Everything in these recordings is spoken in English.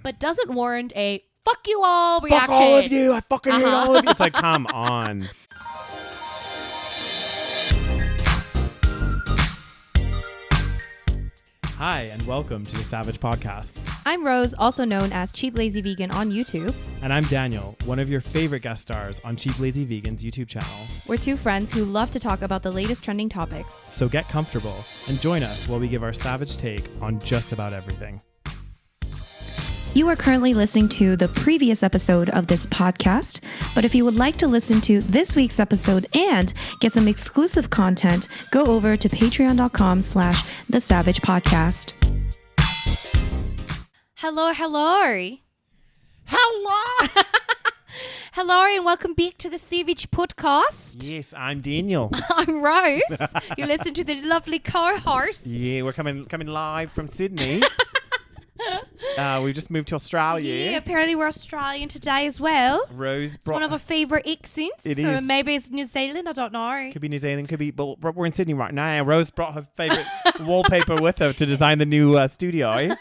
but doesn't warrant a fuck you all reaction. Fuck all of you. I fucking hate all of you. It's like, come on. Hi, and welcome to the SaVeg podcast. I'm Rose, also known as Cheap Lazy Vegan on YouTube. And I'm Daniel, one of your favorite guest stars on Cheap Lazy Vegan's YouTube channel. We're two friends who love to talk about the latest trending topics. So get comfortable and join us while we give our SaVeg take on just about everything. You are currently listening to the previous episode of this podcast, but if you would like to listen to this week's episode and get some exclusive content, go over to patreon.com/thesavagepodcast. Hello. Hello! Hello and welcome back to the SaVeg podcast. Yes, I'm Daniel. I'm Rose. You listen to the lovely co-host. Yeah, we're coming live from Sydney. We just moved to Australia. Yeah, apparently we're Australian today as well. Rose It's one of our favourite accents. It so is. Maybe it's New Zealand, I don't know. Could be New Zealand, could be, but we're in Sydney right now. Rose brought her favourite wallpaper with her to design the new studio.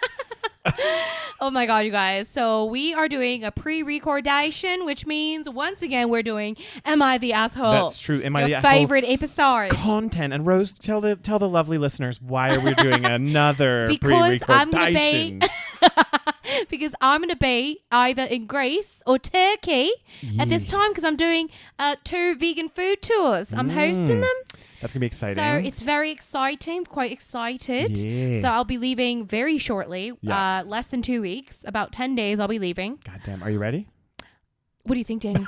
Oh my god, you guys. So we are doing a pre-recordation, which means once again we're doing Am I the Asshole? That's true. Am I the Your Asshole? favorite episode. Content. And Rose, tell the lovely listeners, why are we doing another Because I'm gonna pre-recordation? because I'm going to be either in Greece or Turkey at this time because I'm doing 2 vegan food tours. I'm hosting them. That's going to be exciting. So it's very exciting. I'm quite excited. Yeah. So I'll be leaving very shortly. Yeah. Less than 2 weeks. About 10 days I'll be leaving. Goddamn. Are you ready? What do you think, Danny?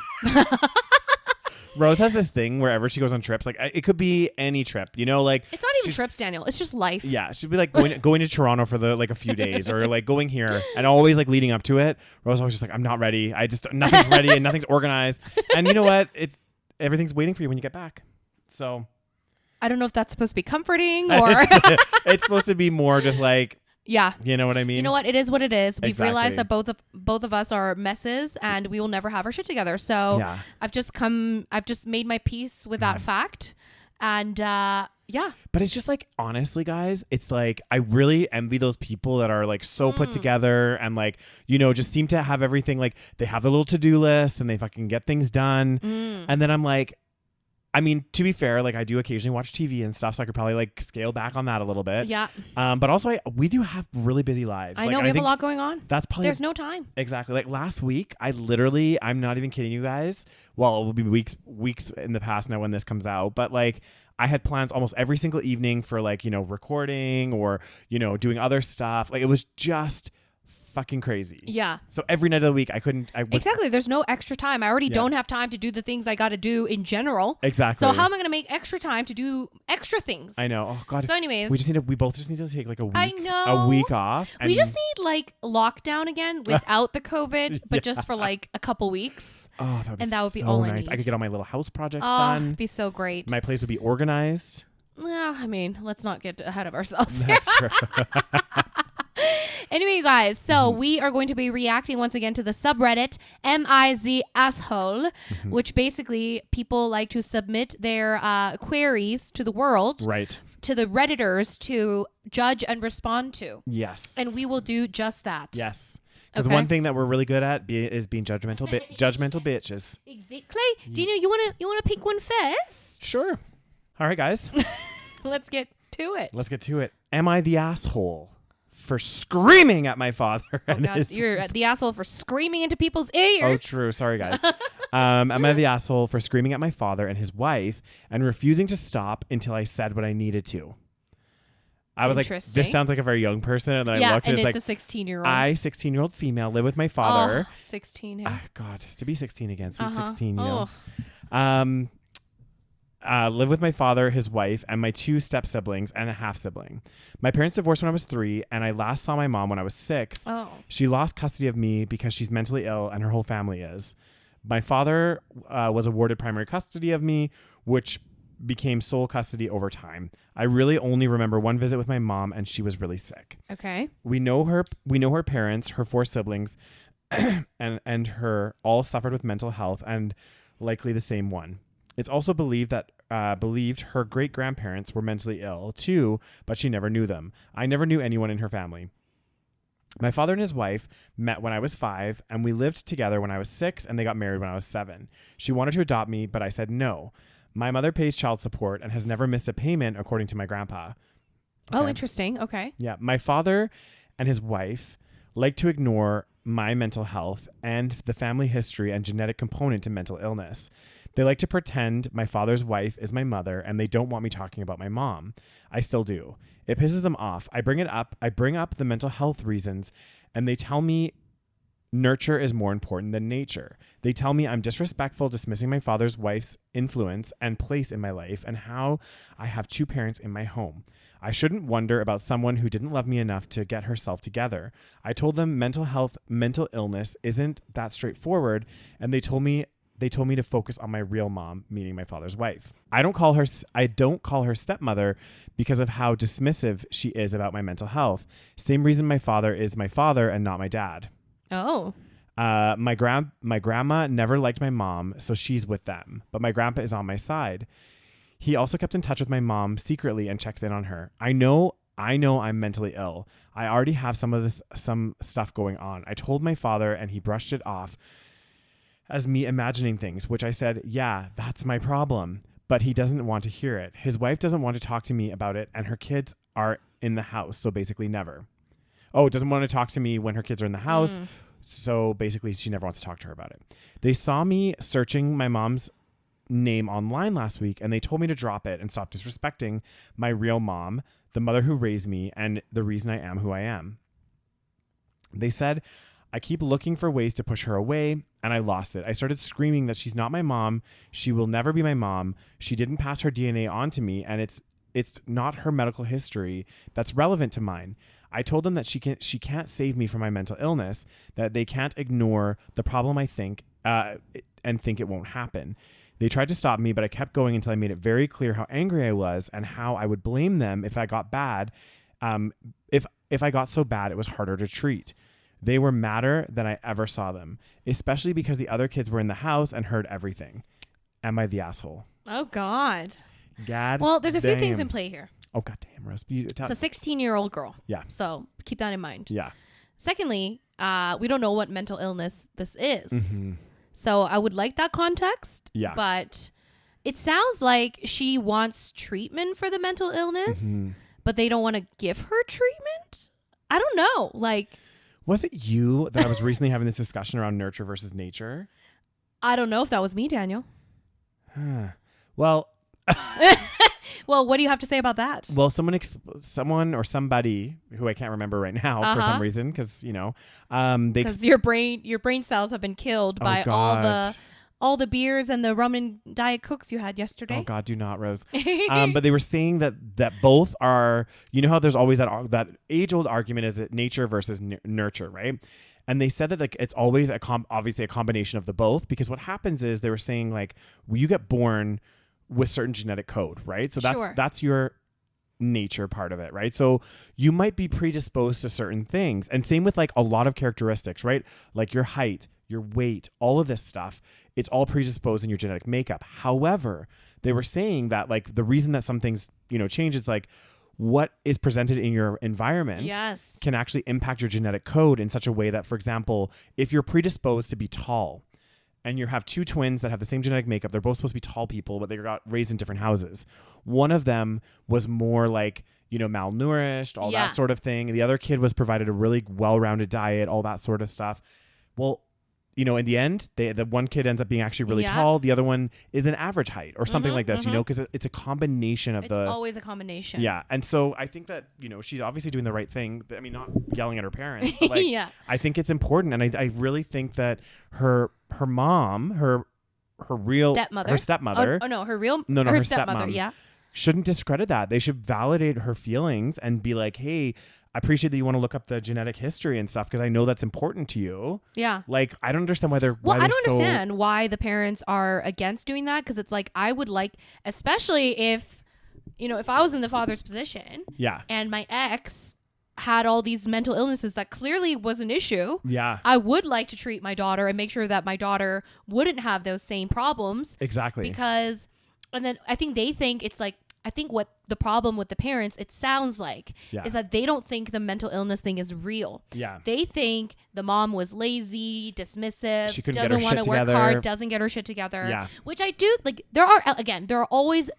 Rose has this thing wherever she goes on trips. Like, it could be any trip, you know, like. It's not even trips, Daniel. It's just life. Yeah, she'd be like going to Toronto for a few days, or like going here, and always like leading up to it. Rose always just like, I'm not ready. Nothing's ready and nothing's organized. And you know what? Everything's waiting for you when you get back. So I don't know if that's supposed to be comforting or. it's supposed to be more just like. Yeah. You know what I mean? You know what? It is what it is. We've Exactly. realized that both of us are messes and we will never have our shit together. So Yeah. I've just made my peace with that fact. And yeah. But it's just like, honestly, guys, it's like, I really envy those people that are like so put together and like, you know, just seem to have everything, like they have their little to-do list and they fucking get things done. And then I'm like, I mean, to be fair, like I do occasionally watch TV and stuff, so I could probably like scale back on that a little bit. Yeah. But also we do have really busy lives. I know we have a lot going on. That's probably There's no time. Exactly. Like last week, I'm not even kidding you guys. Well, it will be weeks in the past now when this comes out, but like I had plans almost every single evening for like, you know, recording or, you know, doing other stuff. Like it was just fucking crazy. Yeah. So every night of the week Exactly. There's no extra time. I already don't have time to do the things I got to do in general. Exactly. So how am I going to make extra time to do extra things? I know. Oh God. So anyways. We both just need to take like a week. I know. A week off. We just need like lockdown again without the COVID, but just for like a couple weeks. Oh, that would be all so I nice. need. I could get all my little house projects Oh, done. it'd be so great. My place would be organized. Yeah, I mean, let's not get ahead of ourselves. That's true. Anyway, you guys, so we are going to be reacting once again to the subreddit MIZ Asshole, which basically people like to submit their queries to the world, Right. to the Redditors to judge and respond to. Yes. And we will do just that. Yes. Because Okay. one thing that we're really good at is being judgmental bitches. Exactly. Dino, you wanna pick one first? Sure. All right, guys. Let's get to it. Let's get to it. Am I the asshole for screaming at my father? Oh, and God, his- you're the asshole for screaming into people's Oh, ears. true. Sorry, guys. Am I the asshole for screaming at my father and his wife and refusing to stop until I said what I needed to? I was like, Interesting. this sounds like a very young person. And then I Yeah, looked and and it's it's like, a 16-year-old. 16-year-old female, live with my father. Oh, 16. Hey? Ah, God, to be 16 again. Sweet Uh-huh. 16, you know. Oh. Live with my father, his wife, and my 2 step siblings and a half sibling. My parents divorced when I was 3, and I last saw my mom when I was 6. Oh. She lost custody of me because she's mentally ill and her whole family is. My father was awarded primary custody of me, which became sole custody over time. I really only remember one visit with my mom, and she was really sick. Okay. We know her parents, her 4 siblings, and her all suffered with mental health, and likely the same one. It's also believed that her great-grandparents were mentally ill too, but she never knew them. I never knew anyone in her family. My father and his wife met when I was 5, and we lived together when I was 6, and they got married when I was 7. She wanted to adopt me, but I said no. My mother pays child support and has never missed a payment, according to my grandpa. Oh, interesting. Okay. Yeah. My father and his wife like to ignore my mental health and the family history and genetic component to mental illness. They like to pretend my father's wife is my mother, and they don't want me talking about my mom. I still do. It pisses them off. I bring up the mental health reasons, and they tell me nurture is more important than nature. They tell me I'm disrespectful, dismissing my father's wife's influence and place in my life, and how I have 2 parents in my home. I shouldn't wonder about someone who didn't love me enough to get herself together. I told them mental illness isn't that straightforward, and they told me to focus on my real mom, meaning my father's wife. I don't call her stepmother because of how dismissive she is about my mental health. Same reason my father is my father and not my dad. Oh. My grandma never liked my mom, so she's with them, but my grandpa is on my side. He also kept in touch with my mom secretly and checks in on her. I know I'm mentally ill. I already have some stuff going on. I told my father, and he brushed it off as me imagining things, which I said, yeah, that's my problem. But he doesn't want to hear it. His wife doesn't want to talk to me about it, and her kids are in the house, so basically never. Oh, doesn't want to talk to me when her kids are in the house, so basically she never wants to talk to her about it. They saw me searching my mom's name online last week, and they told me to drop it and stop disrespecting my real mom, the mother who raised me, and the reason I am who I am. They said I keep looking for ways to push her away, and I lost it. I started screaming that she's not my mom. She will never be my mom. She didn't pass her DNA on to me, and it's not her medical history that's relevant to mine. I told them that she can't save me from my mental illness, that they can't ignore the problem I think and think it won't happen. They tried to stop me, but I kept going until I made it very clear how angry I was and how I would blame them if I got bad. If I got so bad, it was harder to treat. They were madder than I ever saw them, especially because the other kids were in the house and heard everything. Am I the asshole? Oh, God. Well, there's a few things in play here. Oh, goddamn, Rose. It's a 16-year-old girl. Yeah. So keep that in mind. Yeah. Secondly, we don't know what mental illness this is. Mm-hmm. So I would like that context. Yeah. But it sounds like she wants treatment for the mental illness, but they don't want to give her treatment. I don't know. Was it you that I was recently having this discussion around nurture versus nature? I don't know if that was me, Daniel. Well, well, what do you have to say about that? Well, someone or somebody who I can't remember right now for some reason, because because your brain cells have been killed by all the beers and the rum and Diet Cokes you had yesterday. Oh God, do not, Rose. But they were saying that both are. You know how there's always that age-old argument, is it nature versus nurture, right? And they said that it's always obviously a combination of the both, because what happens is they were saying you get born with certain genetic code, right? So that's your nature part of it, right? So you might be predisposed to certain things, and same with a lot of characteristics, right? Like your height, your weight, all of this stuff, it's all predisposed in your genetic makeup. However, they were saying that the reason that some things change is what is presented in your environment can actually impact your genetic code in such a way that, for example, if you're predisposed to be tall, and you have 2 twins that have the same genetic makeup, they're both supposed to be tall people, but they got raised in different houses. One of them was more malnourished, all that sort of thing. The other kid was provided a really well-rounded diet, all that sort of stuff. Well, in the end, the one kid ends up being actually really tall. The other one is an average height or something like this, because it's a combination of it's always a combination. Yeah. And so I think that, she's obviously doing the right thing. I mean, not yelling at her parents, but I think it's important. And I really think that her mom, her stepmother. Oh, no, her stepmother. Yeah. Shouldn't discredit that. They should validate her feelings and be like, hey, I appreciate that you want to look up the genetic history and stuff, because I know that's important to you. Yeah. I don't understand why they're. Well, I don't understand why the parents are against doing that, because it's I would especially if I was in the father's position. Yeah. And my ex had all these mental illnesses that clearly was an issue. Yeah. I would like to treat my daughter and make sure that my daughter wouldn't have those same problems. Exactly. And then I think they think it's I think what the problem with the parents, it sounds like, Yeah. is that they don't think the mental illness thing is real. Yeah. They think the mom was lazy, dismissive, She couldn't get her doesn't want shit to work together. hard, doesn't get her shit together. Yeah. Which I do, like, there are always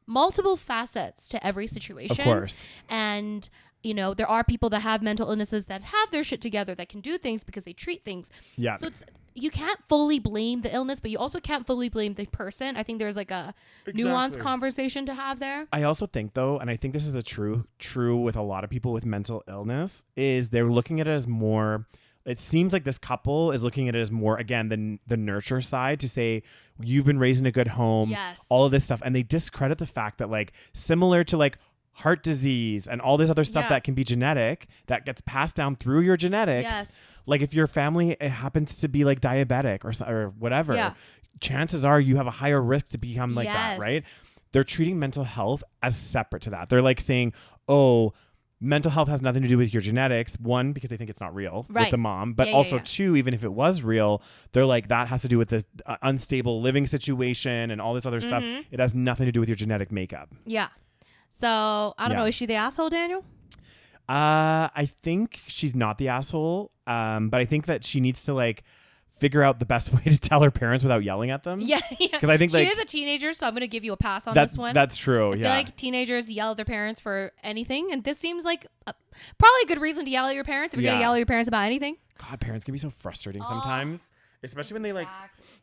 multiple facets to every situation. Of course. And, you know, there are people that have mental illnesses that have their shit together, that can do things because they treat things. Yeah. So you can't fully blame the illness, but you also can't fully blame the person. I think there's like a nuanced conversation to have there. I also think though, and I think this is the true with a lot of people with mental illness, is they're looking at it as more, it seems like this couple is looking at it as more, again, the nurture side, to say, you've been raised in a good home, Yes. all of this stuff. And they discredit the fact that, like, similar to like heart disease and all this other stuff that can be genetic, that gets passed down through your genetics. Yes. Like if your family happens to be like diabetic or whatever, chances are you have a higher risk to become like that, right? They're treating mental health as separate to that. They're like saying, oh, mental health has nothing to do with your genetics. One, because they think it's not real with the mom, but also two, even if it was real, they're like, that has to do with this unstable living situation and all this other stuff. It has nothing to do with your genetic makeup. Yeah. So I don't know. Is she the asshole, Daniel? I think she's not the asshole. But I think that she needs to like figure out the best way to tell her parents without yelling at them. Yeah. Because I think she like, is a teenager, so I'm going to give you a pass on this one. That's true. I feel like teenagers yell at their parents for anything. And this seems like probably a good reason to yell at your parents if you're going to yell at your parents about anything. God, parents can be so frustrating sometimes. Especially when they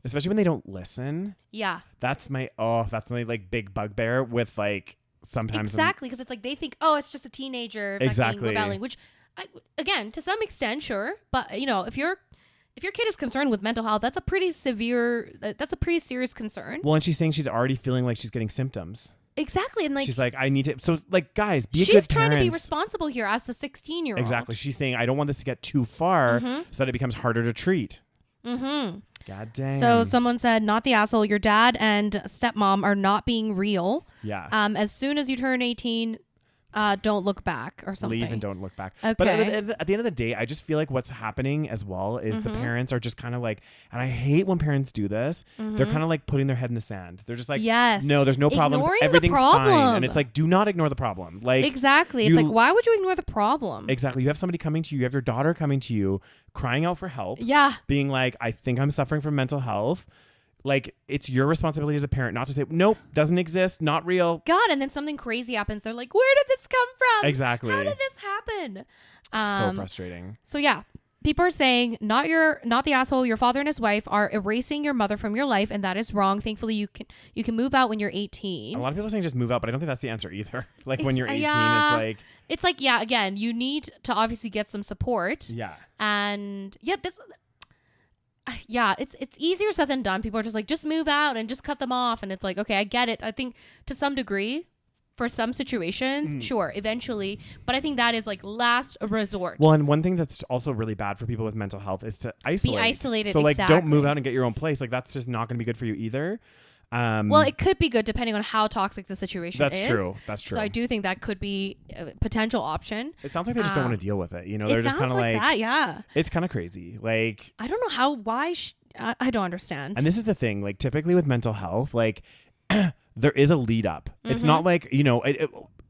especially when they don't listen. Yeah. That's my like big bugbear with like sometimes. Exactly. Because it's like they think, oh, it's just a teenager fucking rebelling, which again, to some extent, sure. But you know, if your kid is concerned with mental health, that's a pretty serious concern. Well, and she's saying she's already feeling like she's getting symptoms. Exactly. And like, she's like, I need to. So like, guys, be a good she's trying parents. to be responsible here as the 16-year-old. Exactly. She's saying, I don't want this to get too far so that it becomes harder to treat. Mm-hmm. God damn. So someone said, not the asshole. Your dad and stepmom are not being real. Yeah. As soon as you turn 18, don't look back or something. Leave and don't look back. Okay. But at the end of the day, I just feel like what's happening as well is the parents are just kind of like, and I hate when parents do this. They're kind of like putting their head in the sand. They're just like, no, there's no problems. Ignoring Everything's the problem. fine. And it's like, do not ignore the problem. Like exactly. It's like, why would you ignore the problem? Exactly. You have somebody coming to you. You have your daughter coming to you, crying out for help. Yeah. Being like, I think I'm suffering from mental health. Like, it's your responsibility as a parent not to say, nope, doesn't exist, not real. God, and then something crazy happens. They're like, where did this come from? Exactly. How did this happen? So frustrating. So yeah, people are saying, not the asshole. Your father and his wife are erasing your mother from your life, and that is wrong. Thankfully, you can move out when you're 18. A lot of people are saying just move out, but I don't think that's the answer either. Like when you're 18, it's like, yeah, again, you need to obviously get some support. Yeah. And it's easier said than done. People are just like, just move out and just cut them off. And it's like, okay, I get it. I think to some degree, for some situations, sure, eventually. But I think that is like last resort. Well, and one thing that's also really bad for people with mental health is to isolate. Be isolated. So like, don't move out and get your own place. Like that's just not going to be good for you either. Well, it could be good depending on how toxic the situation is. That's true. So I do think that could be a potential option. It sounds like they just don't want to deal with it. You know, they're just kind of like that, yeah. It's kind of crazy. Like, I don't know why I don't understand. And this is the thing, like typically with mental health, like there is a lead up. It's not like, you know,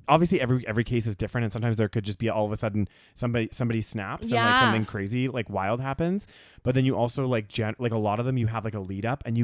obviously every case is different, and sometimes there could just be all of a sudden somebody snaps and like something crazy like wild happens. But then you also like like a lot of them you have like a lead up, and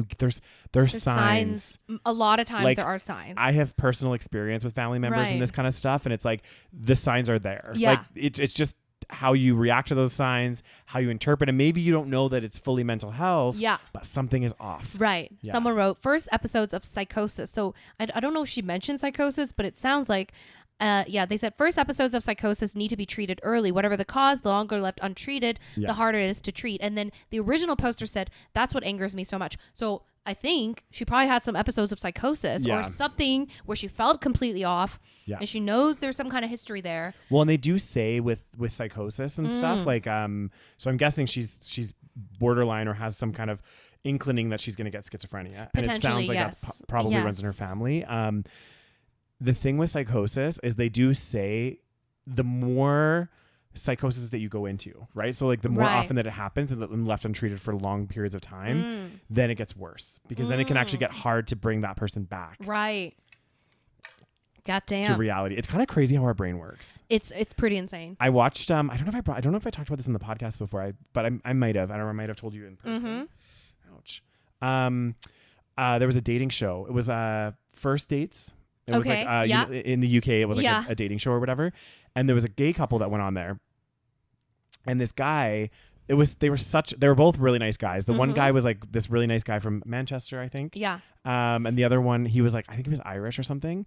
there's signs. A lot of times like, there are signs. I have personal experience with family members and this kind of stuff, and it's like the signs are there. Yeah. Like it's just how you react to those signs, how you interpret, and maybe you don't know that it's fully mental health. Yeah. But something is off. Right. Yeah. Someone wrote first episodes of psychosis. So I don't know if she mentioned psychosis, but it sounds like they said first episodes of psychosis need to be treated early. Whatever the cause, the longer left untreated, the harder it is to treat. And then the original poster said, that's what angers me so much. So I think she probably had some episodes of psychosis or something where she felt completely off. Yeah. And she knows there's some kind of history there. Well, and they do say with psychosis and stuff, like, so I'm guessing she's borderline or has some kind of inclining that she's going to get schizophrenia. And it sounds like that probably runs in her family. The thing with psychosis is they do say the more psychosis that you go into, right? So like the more often that it happens and left untreated for long periods of time, then it gets worse because then it can actually get hard to bring that person back. Right. God to damn. reality. It's kind of crazy how our brain works. It's pretty insane. I watched I don't know if I talked about this in the podcast before, but I might have. I don't know, I might have told you in person. Ouch. There was a dating show. It was First Dates. It was like in the UK it was like a dating show or whatever. And there was a gay couple that went on there. And this guy, they were both really nice guys. The one guy was like this really nice guy from Manchester, I think. Yeah. And the other one, he was like, I think he was Irish or something.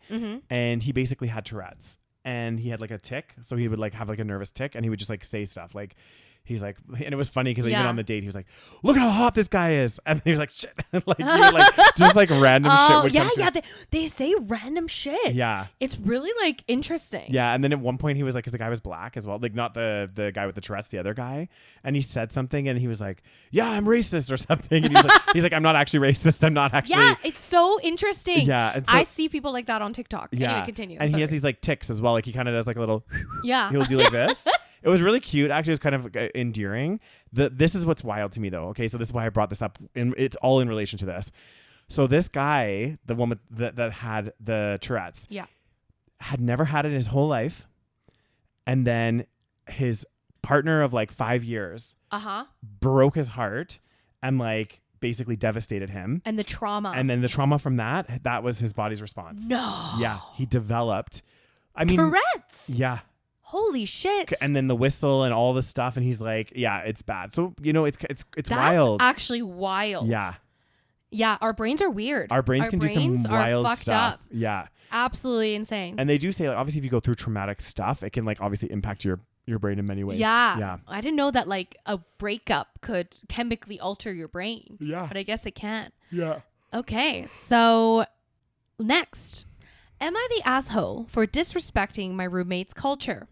And he basically had Tourette's, and he had like a tic. So he would like have like a nervous tic, and he would just like say stuff like, he's like, and it was funny because even on the date, he was like, look at how hot this guy is. And he was like, shit. Like, he would like, just like random shit would come to they say random shit. Yeah. It's really like interesting. Yeah. And then at one point he was like, because the guy was black as well. Like not the guy with the Tourette's, the other guy. And he said something and he was like, yeah, I'm racist or something. And he's like, I'm not actually racist. I'm not actually. Yeah. It's so interesting. Yeah. And so, I see people like that on TikTok. Yeah. Anyway, continue. And he has these like tics as well. Like he kind of does like a little. Yeah. He'll do like this. It was really cute. Actually, it was kind of endearing. This is what's wild to me, though. Okay, so this is why I brought this up. It's all in relation to this. So this guy, the one with that had the Tourette's, had never had it in his whole life, and then his partner of like 5 years broke his heart and like basically devastated him. And the trauma. And then the trauma from that was his body's response. No. Yeah, he developed. I mean, Tourette's. Yeah. Holy shit. And then the whistle and all the stuff. And he's like, yeah, it's bad. So, it's That's wild. actually wild. Yeah. Yeah. Our brains are weird. Our brains can do some wild fucked stuff. Up. Yeah. Absolutely insane. And they do say, like, obviously, if you go through traumatic stuff, it can like obviously impact your brain in many ways. Yeah. Yeah. I didn't know that like a breakup could chemically alter your brain. Yeah. But I guess it can. Yeah. Okay. So next, am I the asshole for disrespecting my roommate's culture?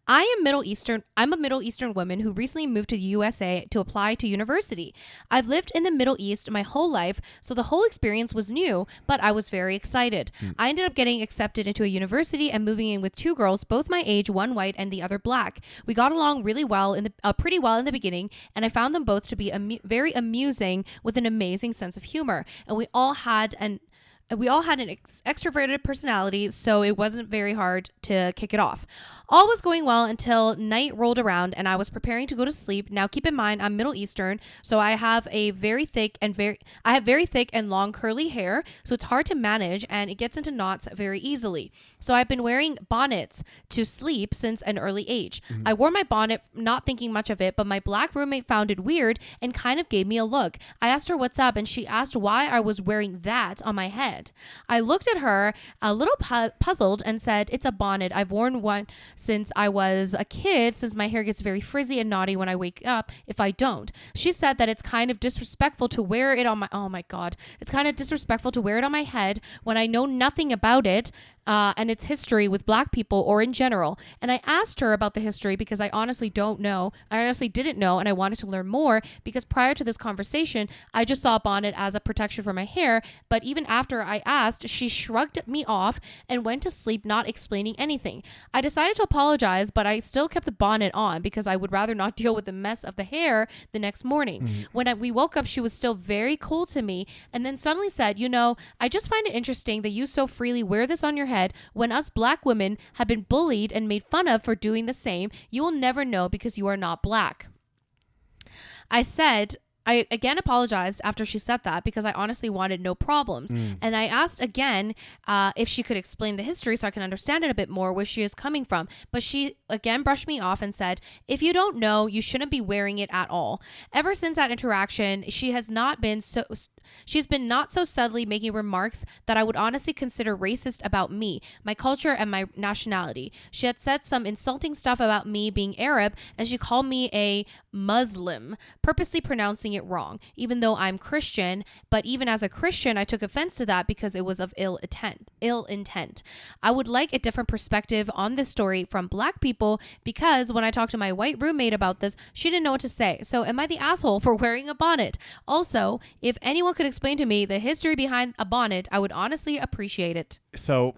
I'm a Middle Eastern woman who recently moved to the USA to apply to university. I've lived in the Middle East my whole life, so the whole experience was new, but I was very excited. I ended up getting accepted into a university and moving in with two girls, both my age, one white and the other black. We got along really well pretty well in the beginning, and I found them both to be very amusing with an amazing sense of humor. And we all had an extroverted personality, so it wasn't very hard to kick it off. All was going well until night rolled around and I was preparing to go to sleep. Now keep in mind I'm Middle Eastern, so I have very thick and long curly hair, so it's hard to manage and it gets into knots very easily. So I've been wearing bonnets to sleep since an early age. I wore my bonnet not thinking much of it, but my black roommate found it weird and kind of gave me a look. I asked her what's up and she asked why I was wearing that on my head. I looked at her a little puzzled and said, it's a bonnet. I've worn one since I was a kid, since my hair gets very frizzy and knotty when I wake up if I don't. She said that it's kind of disrespectful to wear it on my, oh my God. It's kind of disrespectful to wear it on my head when I know nothing about it. And its history with black people or in general. And I asked her about the history because I honestly didn't know and I wanted to learn more because prior to this conversation, I just saw a bonnet as a protection for my hair. But even after I asked, she shrugged me off and went to sleep not explaining anything. I decided to apologize, but I still kept the bonnet on because I would rather not deal with the mess of the hair the next morning. When we woke up, she was still very cool to me and then suddenly said, I just find it interesting that you so freely wear this on your head when us black women have been bullied and made fun of for doing the same. You will never know because you are not black. I again apologized after she said that because I honestly wanted no problems. And I asked again if she could explain the history so I can understand it a bit more, where she is coming from. But she again brushed me off and said, if you don't know, you shouldn't be wearing it at all. Ever since that interaction, she's been not so subtly making remarks that I would honestly consider racist about me, my culture, and my nationality. She had said some insulting stuff about me being Arab, and she called me a Muslim, purposely pronouncing it wrong, even though I'm Christian. But even as a Christian, I took offense to that because it was of ill intent. I would like a different perspective on this story from black people because when I talked to my white roommate about this, she didn't know what to say. So am I the asshole for wearing a bonnet? Also, if anyone could explain to me the history behind a bonnet, I would honestly appreciate it. So,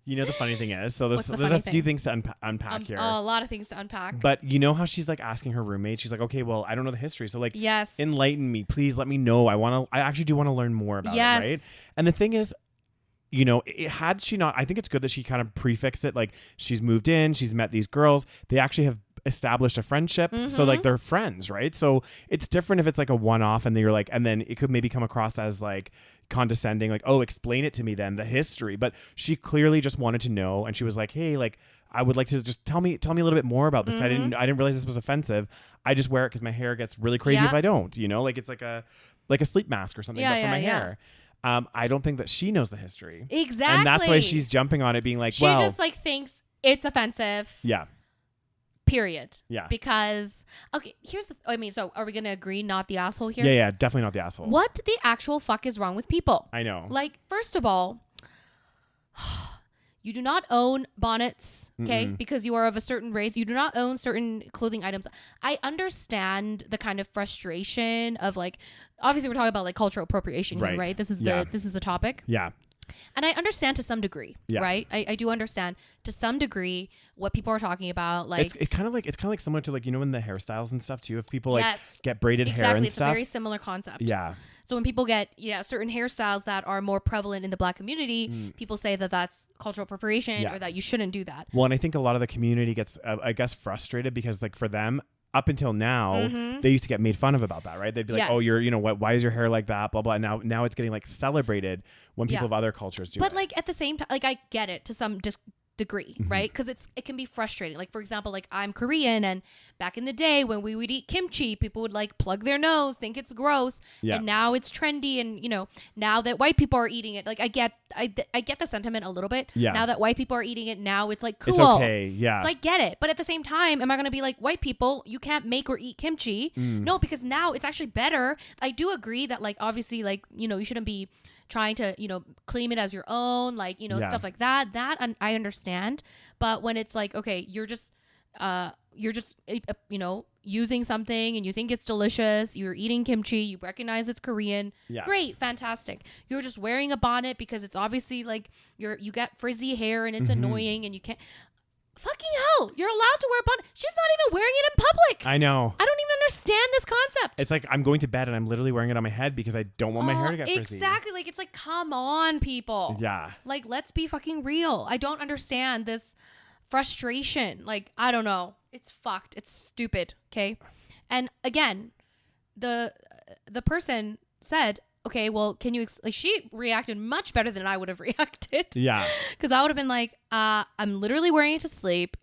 the funny thing is, so there's a few things to unpack here. A lot of things to unpack. But you know how she's like asking her roommate, she's like, okay, well, I don't know the history. So like, yes, enlighten me, please let me know. I actually do want to learn more about it, right? And the thing is, you know, had she not, I think it's good that she kind of prefixed it. Like, she's moved in, she's met these girls. They actually have established a friendship. So like they're friends, right? So it's different if it's like a one-off and then it could maybe come across as like condescending, like, oh, explain it to me then, the history. But she clearly just wanted to know, and she was like, hey, like, I would like to just tell me a little bit more about this. I didn't realize this was offensive. I just wear it because my hair gets really crazy if I don't, you know, like it's like a sleep mask or something, but for my hair. I don't think that she knows the history. Exactly. And that's why she's jumping on it, being like, she just like thinks it's offensive. Yeah. Period. Yeah. Because, okay, so are we going to agree not the asshole here? Yeah, definitely not the asshole. What the actual fuck is wrong with people? I know. Like, first of all, you do not own bonnets, okay? Because you are of a certain race. You do not own certain clothing items. I understand the kind of frustration of like, obviously we're talking about like cultural appropriation here, right? This is the topic. Yeah. And I understand to some degree, right? I do understand to some degree what people are talking about. Like it's kind of like similar to like, you know, in the hairstyles and stuff too. If people like get braided hair and it's stuff. It's a very similar concept. Yeah. So when people get certain hairstyles that are more prevalent in the Black community, people say that that's cultural appropriation or that you shouldn't do that. Well, and I think a lot of the community gets, I guess, frustrated because like for them, up until now, they used to get made fun of about that, right? They'd be like, "Oh, you're, you know, why is your hair like that?" Blah blah. And now it's getting like celebrated when people of other cultures do. But like at the same time, like I get it to some degree, right? Because it can be frustrating. Like for example, like I'm Korean, and back in the day when we would eat kimchi, people would like plug their nose, think it's gross, and now it's trendy. And you know, now that white people are eating it, like I get the sentiment a little bit. Now that white people are eating it, now it's like cool. It's okay. Yeah. So I get it, but at the same time, am I gonna be like, white people, you can't make or eat kimchi? No, because now it's actually better. I do agree that like obviously like, you know, you shouldn't be trying to, you know, claim it as your own, like, you know, stuff like that I understand. But when it's like, okay, you're just you know, using something and you think it's delicious, you're eating kimchi, you recognize it's Korean, great, fantastic. You're just wearing a bonnet because it's obviously like you get frizzy hair and it's annoying and you can't. Fucking hell, you're allowed to wear a bonnet. She's not even wearing it in public. I know. I don't even understand this concept. It's like I'm going to bed and I'm literally wearing it on my head because I don't want my hair to get frizzy. Exactly. Like, it's like, come on, people. Yeah. Like, let's be fucking real. I don't understand this frustration. Like, I don't know. It's fucked. It's stupid. Okay. And again, the person said, okay, well, can you like she reacted much better than I would have reacted. Yeah. Because I would have been like, I'm literally wearing it to sleep.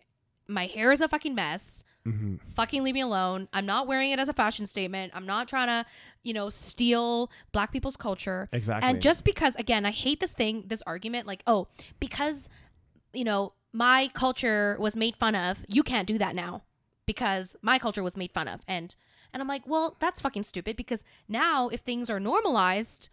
My hair is a fucking mess. Fucking leave me alone. I'm not wearing it as a fashion statement. I'm not trying to, you know, steal Black people's culture. Exactly. And just because, again, I hate this argument, like, oh, because, you know, my culture was made fun of, you can't do that now because my culture was made fun of. And I'm like, well, that's fucking stupid because now if things are normalized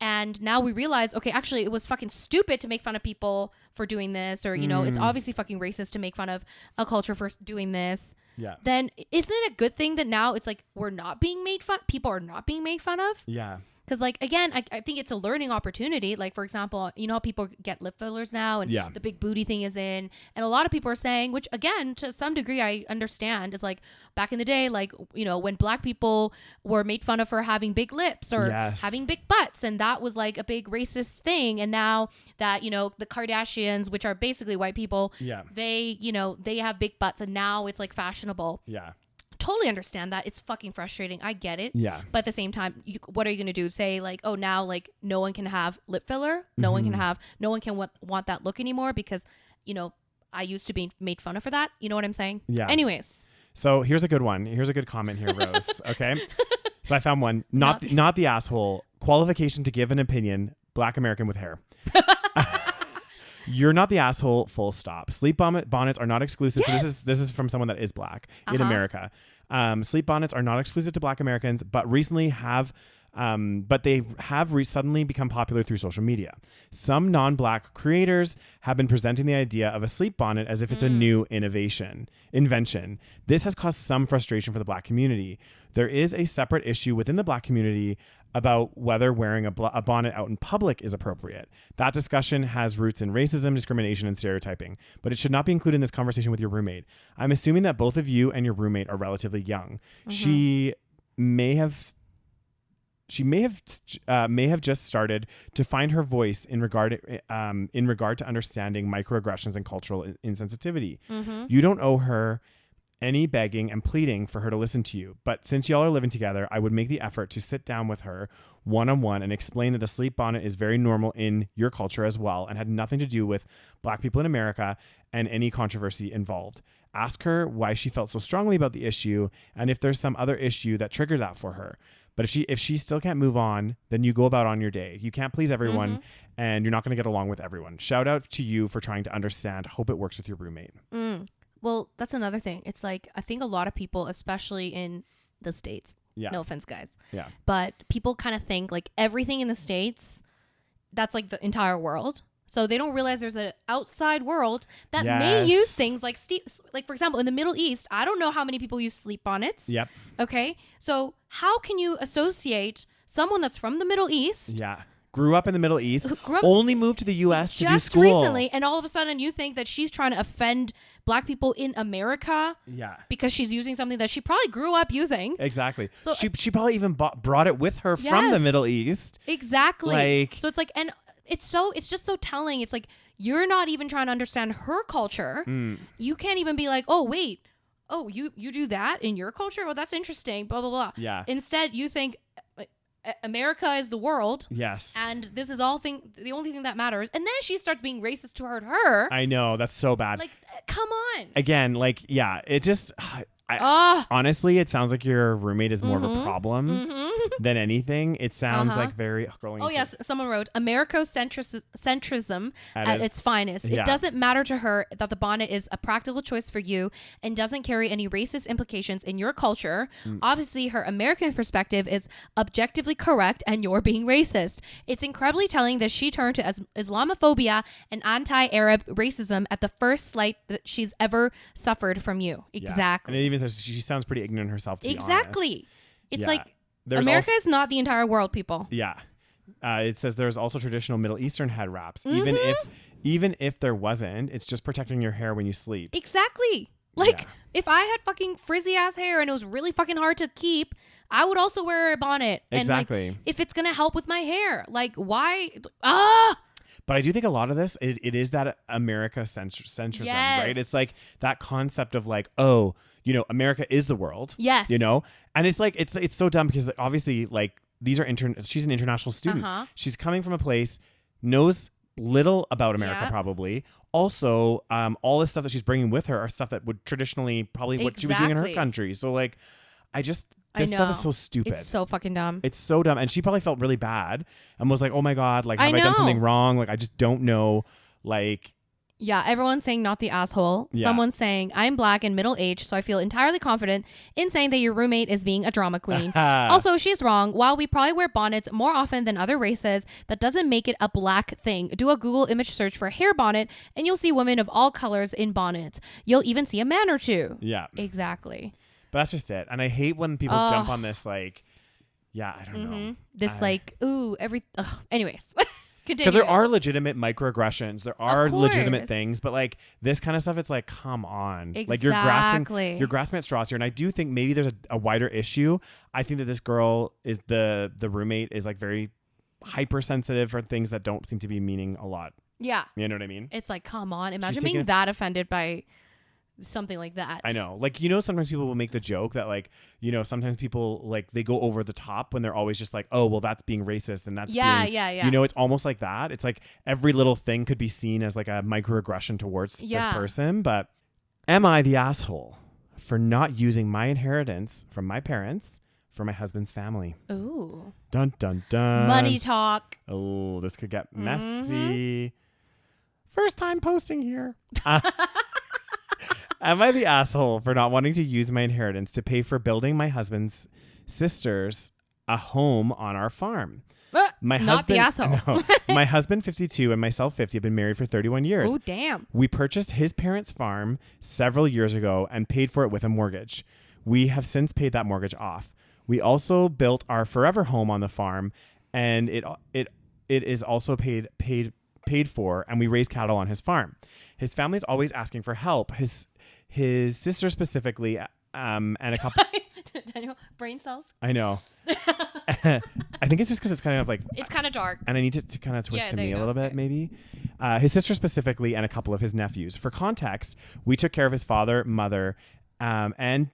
and now we realize, okay, actually it was fucking stupid to make fun of people for doing this, or, you know, it's obviously fucking racist to make fun of a culture for doing this. Yeah. Then isn't it a good thing that now it's like we're not being made fun, people are not being made fun of? Yeah. Because, like, again, I think it's a learning opportunity. Like, for example, you know how people get lip fillers now and the big booty thing is in. And a lot of people are saying, which, again, to some degree I understand, is like back in the day, like, you know, when Black people were made fun of for having big lips or having big butts. And that was like a big racist thing. And now that, you know, the Kardashians, which are basically white people, they, you know, they have big butts and now it's like fashionable. Yeah. Totally understand that. It's fucking frustrating. I get it. Yeah. But at the same time, what are you going to do? Say like, oh, now like no one can have lip filler. No one can want that look anymore because, you know, I used to be made fun of for that. You know what I'm saying? Yeah. Anyways. So here's a good one. Here's a good comment here, Rose. Okay. So I found one. Not the asshole. Qualification to give an opinion. Black American with hair. You're not the asshole, full stop. Sleep bonnets are not exclusive. Yes. So this is from someone that is Black in America. Sleep bonnets are not exclusive to Black Americans, but recently have suddenly become popular through social media. Some non-Black creators have been presenting the idea of a sleep bonnet as if it's a new invention. This has caused some frustration for the Black community. There is a separate issue within the Black community about whether wearing a bonnet out in public is appropriate. That discussion has roots in racism, discrimination, and stereotyping, but it should not be included in this conversation with your roommate. I'm assuming that both of you and your roommate are relatively young. She may have may have just started to find her voice in regard to understanding microaggressions and cultural insensitivity. You don't owe her any begging and pleading for her to listen to you. But since y'all are living together, I would make the effort to sit down with her one-on-one and explain that the sleep bonnet is very normal in your culture as well and had nothing to do with Black people in America and any controversy involved. Ask her why she felt so strongly about the issue and if there's some other issue that triggered that for her. But if she still can't move on, then you go about on your day. You can't please everyone and you're not going to get along with everyone. Shout out to you for trying to understand. Hope it works with your roommate. Well, that's another thing. It's like, I think a lot of people, especially in the States, no offense, guys. Yeah. But people kind of think like everything in the States, that's like the entire world. So they don't realize there's an outside world that may use things like for example, in the Middle East, I don't know how many people use sleep bonnets. Yep. Okay. So how can you associate someone that's from the Middle East? Yeah. Grew up in the Middle East, only moved to the U.S. to do school. Just recently, and all of a sudden you think that she's trying to offend Black people in America because she's using something that she probably grew up using. Exactly. So she probably even brought it with her from the Middle East. Exactly. So it's like, and it's just so telling. It's like, you're not even trying to understand her culture. You can't even be like, oh, wait. Oh, you do that in your culture? Well, that's interesting. Blah, blah, blah. Yeah. Instead, you think America is the world. Yes. And this is the only thing that matters. And then she starts being racist toward her. I know. That's so bad. Like, come on. Again, like, yeah, it just... honestly, it sounds like your roommate is more of a problem than anything. It sounds like very... Yes, someone wrote, Americocentrism at its finest. It doesn't matter to her that the bonnet is a practical choice for you and doesn't carry any racist implications in your culture. Obviously, her American perspective is objectively correct and you're being racist. It's incredibly telling that she turned to Islamophobia and anti-Arab racism at the first slight that she's ever suffered from you. Exactly. And it even says she sounds pretty ignorant herself, to be honest. It's like, America is not the entire world, people. Yeah. It says there's also traditional Middle Eastern head wraps. Even if there wasn't, it's just protecting your hair when you sleep. Exactly. Like, if I had fucking frizzy ass hair and it was really fucking hard to keep, I would also wear a bonnet. Exactly. And like, if it's going to help with my hair, like, why? But I do think a lot of this, it is that America-centrism, right? It's like that concept of like, oh, you know, America is the world. Yes. You know? And it's like, it's so dumb because obviously like these are she's an international student. She's coming from a place, knows little about America probably. Also, all this stuff that she's bringing with her are stuff that would traditionally probably what she was doing in her country. So like, this stuff is so stupid. It's so fucking dumb. It's so dumb. And she probably felt really bad and was like, oh my God, like, have I done something wrong? Like, I just don't know. Like, yeah, everyone's saying not the asshole. Yeah. Someone's saying, I'm Black and middle-aged, so I feel entirely confident in saying that your roommate is being a drama queen. Also, she's wrong. While we probably wear bonnets more often than other races, that doesn't make it a Black thing. Do a Google image search for hair bonnet, and you'll see women of all colors in bonnets. You'll even see a man or two. Yeah. Exactly. But that's just it. And I hate when people jump on this, like, I don't know. This anyways. Because there are legitimate microaggressions. There are legitimate things. But like this kind of stuff, it's like, come on. Exactly. Like you're grasping at straws here. And I do think maybe there's a wider issue. I think that this girl is the roommate is like very hypersensitive for things that don't seem to be meaning a lot. Yeah. You know what I mean? It's like, come on. Imagine being that offended by something like that. I know. Like, you know, sometimes people will make the joke that like, you know, sometimes people like they go over the top when they're always just like, oh, well, that's being racist and that's being, you know, it's almost like that. It's like every little thing could be seen as like a microaggression towards this person. But am I the asshole for not using my inheritance from my parents for my husband's family? Ooh. Dun, dun, dun. Money talk. Oh, this could get messy. First time posting here. Am I the asshole for not wanting to use my inheritance to pay for building my husband's sisters a home on our farm? Not the asshole. No, my husband, 52, and myself, 50, have been married for 31 years. Oh, damn. We purchased his parents' farm several years ago and paid for it with a mortgage. We have since paid that mortgage off. We also built our forever home on the farm, and it is also paid for, and we raise cattle on his farm. His family's always asking for help. His sister specifically, and a couple. Daniel, brain cells. I know. I think it's just because it's kind of like It's kind of dark. and I need to kind of twist Yeah, to there me you a go. little bit, maybe. His sister specifically, and a couple of his nephews. For context, we took care of his father, mother, and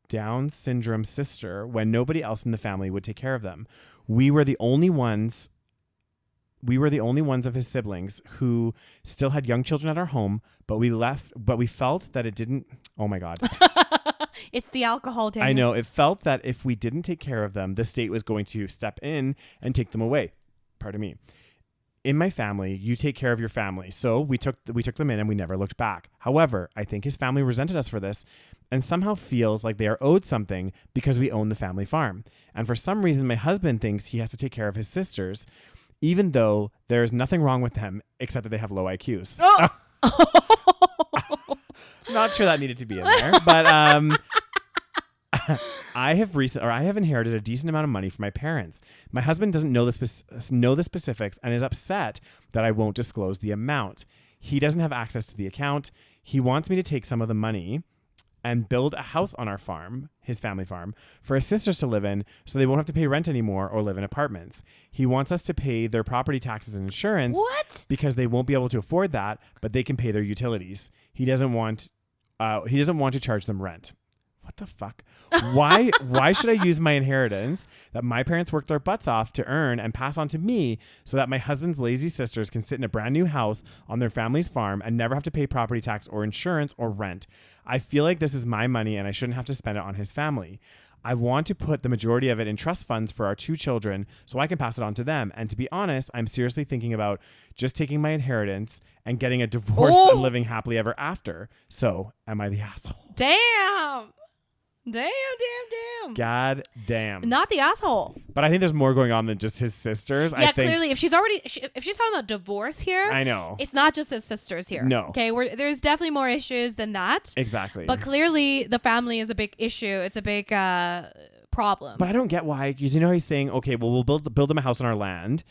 Down syndrome sister when nobody else in the family would take care of them. We were the only ones of his siblings who still had young children at our home, but we felt that it didn't. Oh my God. It's the alcohol, Daniel. I know. It felt that if we didn't take care of them, the state was going to step in and take them away. Pardon me. In my family, you take care of your family. So we took them in and we never looked back. However, I think his family resented us for this and somehow feels like they are owed something because we own the family farm. And for some reason, my husband thinks he has to take care of his sisters, even though there is nothing wrong with them except that they have low IQs. Oh. Not sure that needed to be in there, but I have inherited a decent amount of money from my parents. My husband doesn't know the specifics and is upset that I won't disclose the amount. He doesn't have access to the account. He wants me to take some of the money and build a house on our farm, his family farm, for his sisters to live in so they won't have to pay rent anymore or live in apartments. He wants us to pay their property taxes and insurance. What? Because they won't be able to afford that, but they can pay their utilities. He doesn't want to charge them rent. What the fuck? Why should I use my inheritance that my parents worked their butts off to earn and pass on to me so that my husband's lazy sisters can sit in a brand new house on their family's farm and never have to pay property tax or insurance or rent? I feel like this is my money and I shouldn't have to spend it on his family. I want to put the majority of it in trust funds for our 2 children so I can pass it on to them. And to be honest, I'm seriously thinking about just taking my inheritance and getting a divorce and living happily ever after. So am I the asshole? Damn. God damn. Not the asshole. But I think there's more going on than just his sisters. Yeah, I think, clearly, if she's talking about divorce here, I know. it's not just his sisters here. No. Okay, there's definitely more issues than that. Exactly. But clearly, the family is a big issue. It's a big problem. But I don't get why. Because he's saying, okay, well, we'll build them a house on our land,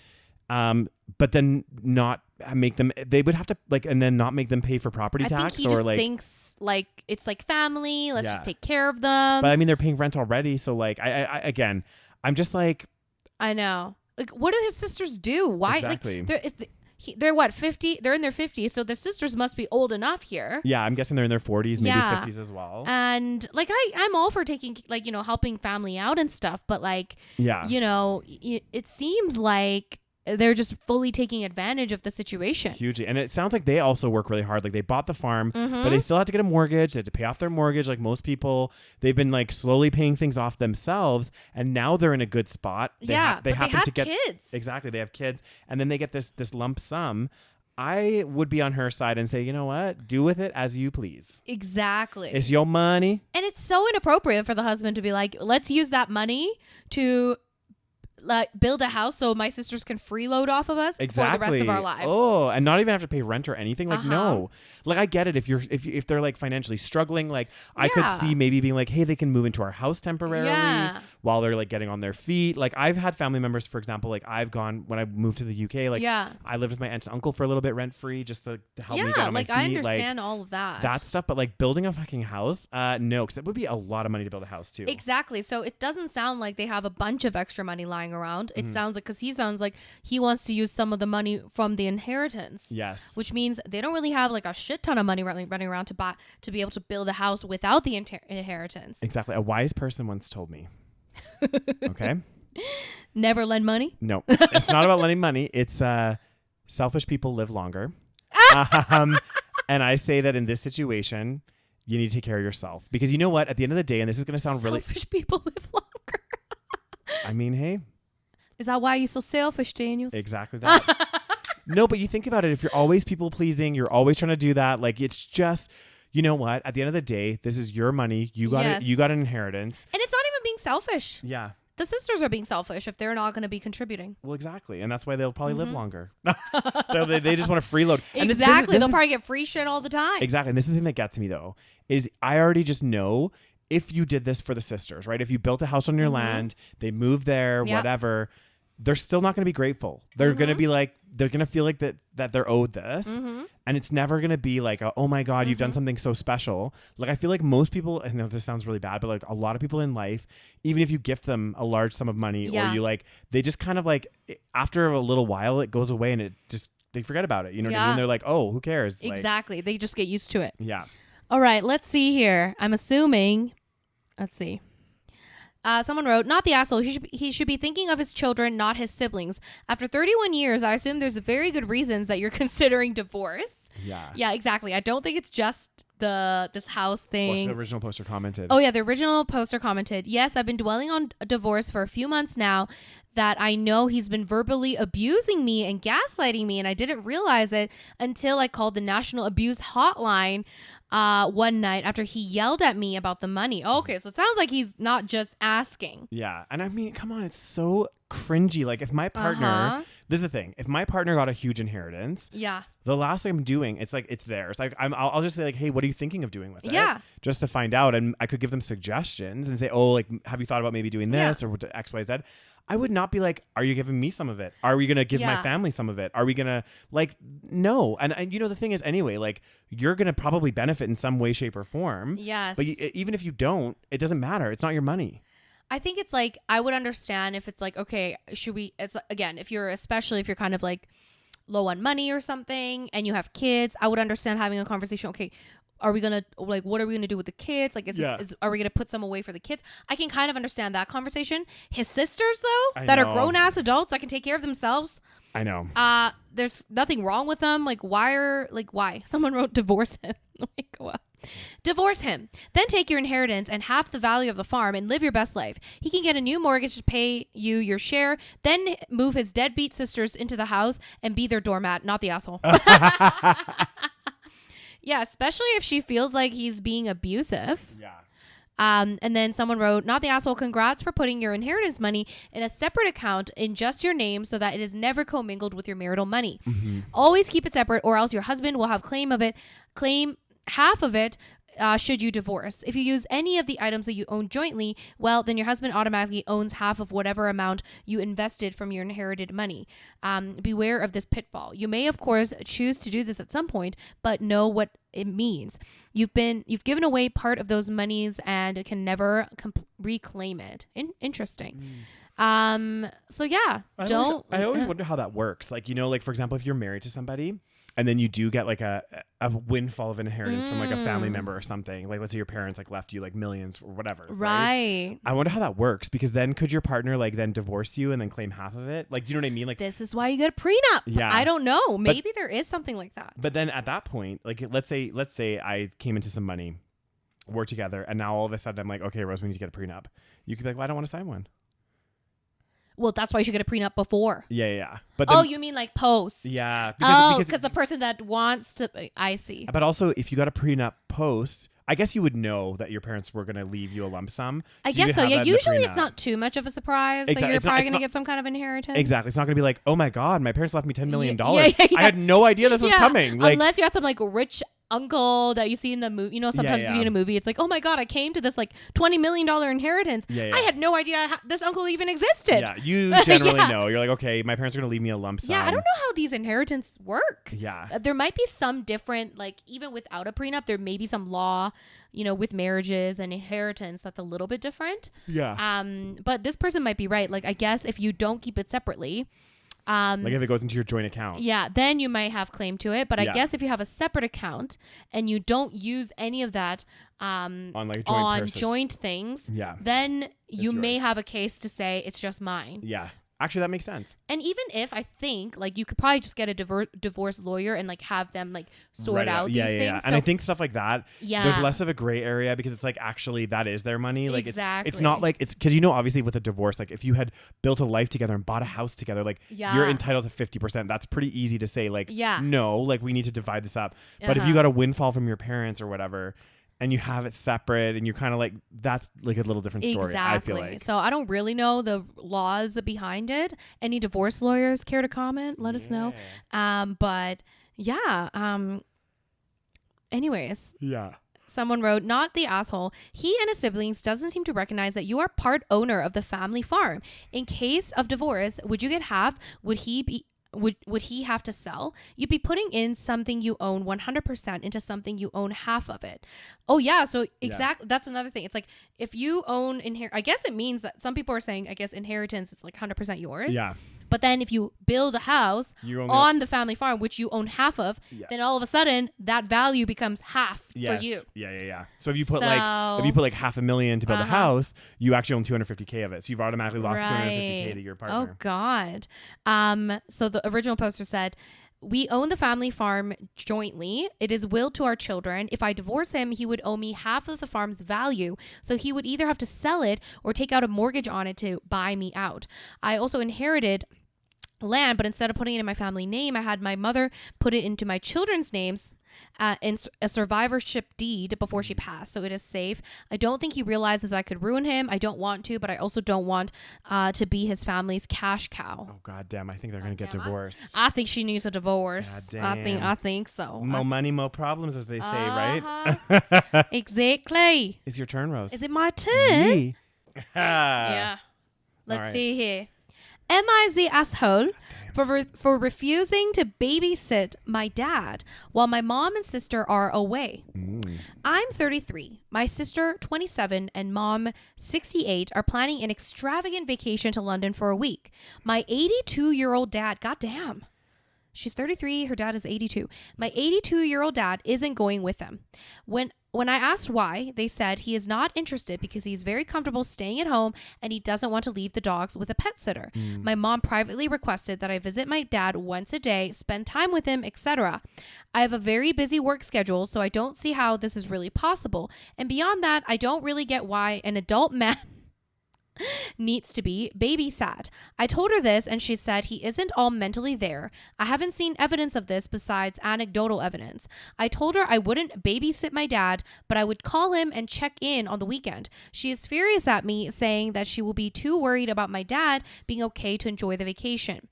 but then not make them. They would have to and then not make them pay for property I tax think he or just thinks it's like family. Let's just take care of them. But I mean, they're paying rent already, so I again, I'm just like, I know. Like, what do his sisters do? Why? Exactly. Like, they're what, 50? They're in their 50s, so the sisters must be old enough here. Yeah, I'm guessing they're in their 40s, maybe 50s as well. And I'm all for taking helping family out and stuff, but it seems like they're just fully taking advantage of the situation. Hugely. And it sounds like they also work really hard. Like they bought the farm, Mm-hmm. but they still had to get a mortgage. They had to pay off their mortgage. Like most people, they've been slowly paying things off themselves. And now they're in a good spot. They happen to get kids. Exactly. They have kids. And then they get this lump sum. I would be on her side and say, you know what? Do with it as you please. Exactly. It's your money. And it's so inappropriate for the husband to be like, let's use that money to build a house so my sisters can freeload off of us for the rest of our lives. Oh, and not even have to pay rent or anything. No. I get it. If they're financially struggling, I could see maybe being hey, they can move into our house temporarily while they're getting on their feet. I've had family members, for example, I've gone when I moved to the UK, I lived with my aunt and uncle for a little bit rent free just to help me get on my feet. I understand all of that stuff, but building a fucking house, no, because that would be a lot of money to build a house too. Exactly. So it doesn't sound like they have a bunch of extra money lying around. It sounds like, because he sounds like he wants to use some of the money from the inheritance. Yes. Which means they don't really have a shit ton of money running around to be able to build a house without the inheritance. Exactly. A wise person once told me. Okay. Never lend money. No, it's not about lending money. It's selfish people live longer. And I say that in this situation, you need to take care of yourself, because you know what? At the end of the day, and this is going to sound selfish people live longer. I mean, hey. Is that why you're so selfish, Daniels? Exactly that. No, but you think about it. If you're always people pleasing, you're always trying to do that. It's just, you know what? At the end of the day, this is your money. You got it. You got an inheritance. And it's not even being selfish. Yeah. The sisters are being selfish if they're not going to be contributing. Well, exactly. And that's why they'll probably live longer. they just want to freeload. And exactly. They'll probably get free shit all the time. Exactly. And this is the thing that gets me, though, is I already just know if you did this for the sisters, right? If you built a house on your land, they moved there, whatever, they're still not going to be grateful. They're going to be like, they're going to feel like that they're owed this. And it's never going to be like, oh my God, you've done something so special. Like, I feel like most people, I know this sounds really bad, but like a lot of people in life, even if you gift them a large sum of money or you like, they just kind of like, after a little while, it goes away and it just, they forget about it. You know what I mean? They're like, oh, who cares? Exactly. They just get used to it. Yeah. All right. Let's see here. I'm assuming, let's see. Someone wrote, not the asshole. He should be thinking of his children, not his siblings. After 31 years, I assume there's very good reasons that you're considering divorce. Yeah. Yeah, exactly. I don't think it's just this house thing. What's the original poster commented? Oh, yeah. The original poster commented, yes, I've been dwelling on a divorce for a few months now that I know he's been verbally abusing me and gaslighting me, and I didn't realize it until I called the National Abuse Hotline one night after he yelled at me about the money. Okay, so it sounds like he's not just asking. Yeah. And I mean, come on, it's so cringy. Like, if my partner, this is the thing, if my partner got a huge inheritance, the last thing I'm doing, it's like, it's theirs. Like, I'll just say like, hey, what are you thinking of doing with it? Yeah. Just to find out. And I could give them suggestions and say, oh, like, have you thought about maybe doing this or X, Y, Z? I would not be like, are you giving me some of it? Are we going to give my family some of it? Are we going to like, no. And you know, the thing is anyway, like, you're going to probably benefit in some way, shape or form. Yes. But even if you don't, it doesn't matter. It's not your money. I think it's like, I would understand if it's like, okay, it's again, especially if you're kind of like low on money or something and you have kids, I would understand having a conversation. Okay, are we gonna like, what are we gonna do with the kids? Like, are we gonna put some away for the kids? I can kind of understand that conversation. His sisters though, that are grown ass adults that can take care of themselves. I know. There's nothing wrong with them. Like, why? Someone wrote divorce him. Like, what? Divorce him. Then take your inheritance and half the value of the farm and live your best life. He can get a new mortgage to pay you your share, then move his deadbeat sisters into the house and be their doormat, not the asshole. Yeah, especially if she feels like he's being abusive. Yeah. And then someone wrote, not the asshole, congrats for putting your inheritance money in a separate account in just your name so that it is never commingled with your marital money. Always keep it separate or else your husband will have claim half of it should you divorce. If you use any of the items that you own jointly, well, then your husband automatically owns half of whatever amount you invested from your inherited money. Beware of this pitfall. You may, of course, choose to do this at some point, but know what it means. You've given away part of those monies and can never reclaim it. Interesting. So yeah, I always wonder how that works. Like, you know, like, for example, if you're married to somebody and then you do get like a windfall of inheritance from like a family member or something, like let's say your parents like left you like millions or whatever. Right. I wonder how that works, because then could your partner like then divorce you and then claim half of it? Like, you know what I mean? Like, this is why you get a prenup. Yeah. I don't know. Maybe there is something like that. But then at that point, like let's say I came into some money, worked together, and now all of a sudden I'm like, okay, Rose, we need to get a prenup. You could be like, well, I don't want to sign one. Well, that's why you should get a prenup before. Yeah. But then, you mean like post? Yeah. Because the person that wants to, I see. But also, if you got a prenup post, I guess you would know that your parents were going to leave you a lump sum. I guess so. Yeah. Usually it's not too much of a surprise that you're probably going to get some kind of inheritance. Exactly. It's not going to be like, oh my God, my parents left me $10 million. Yeah. I had no idea this was coming. Like, unless you had some like rich uncle that you see in the movie, you know, sometimes you see in a movie, it's like, oh my God, I came to this like $20 million inheritance. I had no idea this uncle even existed. Yeah, you generally know. You're like, okay, my parents are going to leave me a lump sum. Yeah, I don't know how these inheritance work. Yeah. There might be some different, like, even without a prenup, there may be some law, you know, with marriages and inheritance that's a little bit different. Yeah. But this person might be right. Like, I guess if you don't keep it separately, like if it goes into your joint account. Yeah, then you might have claim to it. But I guess if you have a separate account and you don't use any of that on like joint things, then you may have a case to say it's just mine. Yeah. Actually, that makes sense. And even if I think like you could probably just get a divorce lawyer and like have them like sort out these things. Yeah. So, and I think stuff like that, there's less of a gray area because it's like actually that is their money. Like it's not like it's because, you know, obviously with a divorce, like if you had built a life together and bought a house together, like you're entitled to 50%. That's pretty easy to say like, no, like we need to divide this up. But if you got a windfall from your parents or whatever, and you have it separate and you're kind of like, that's like a little different story. Exactly. I feel like. So I don't really know the laws behind it. Any divorce lawyers care to comment? Let us know. But yeah. Anyways. Yeah. Someone wrote, not the asshole. He and his siblings doesn't seem to recognize that you are part owner of the family farm. In case of divorce, would you get half? Would he have to sell? You'd be putting in something you own 100% into something you own half of it. Oh yeah, so exactly. That's another thing. It's like if you own I guess it means that some people are saying, I guess inheritance is like 100% yours. Yeah. But then if you build a house on the family farm, which you own half of, then all of a sudden that value becomes half for you. Yeah. So if you put like $500,000 to build a house, you actually own 250K of it. So you've automatically lost 250K to your partner. Oh God. So the original poster said, we own the family farm jointly. It is willed to our children. If I divorce him, he would owe me half of the farm's value. So he would either have to sell it or take out a mortgage on it to buy me out. I also inherited land, but instead of putting it in my family name, I had my mother put it into my children's names in a survivorship deed before she passed, so it is safe. I don't think he realizes I could ruin him. I don't want to, but I also don't want to be his family's cash cow. Oh God damn! I think they're gonna get divorced. I think she needs a divorce. I think so. More money, more problems, as they say, right? Exactly. It's your turn, Rose. Is it my turn? Yeah. Let's see here. Am I the asshole for refusing to babysit my dad while my mom and sister are away? I'm 33. My sister, 27, and mom, 68, are planning an extravagant vacation to London for a week. My 82-year-old dad, goddamn. She's 33. Her dad is 82. My 82-year-old dad isn't going with them. When I asked why, they said he is not interested because he's very comfortable staying at home and he doesn't want to leave the dogs with a pet sitter. My mom privately requested that I visit my dad once a day, spend time with him, etc. I have a very busy work schedule, so I don't see how this is really possible. And beyond that, I don't really get why an adult man needs to be babysat. I told her this and she said he isn't all mentally there. I haven't seen evidence of this besides anecdotal evidence. I told her I wouldn't babysit my dad, but I would call him and check in on the weekend. She is furious at me, saying that she will be too worried about my dad being okay to enjoy the vacation.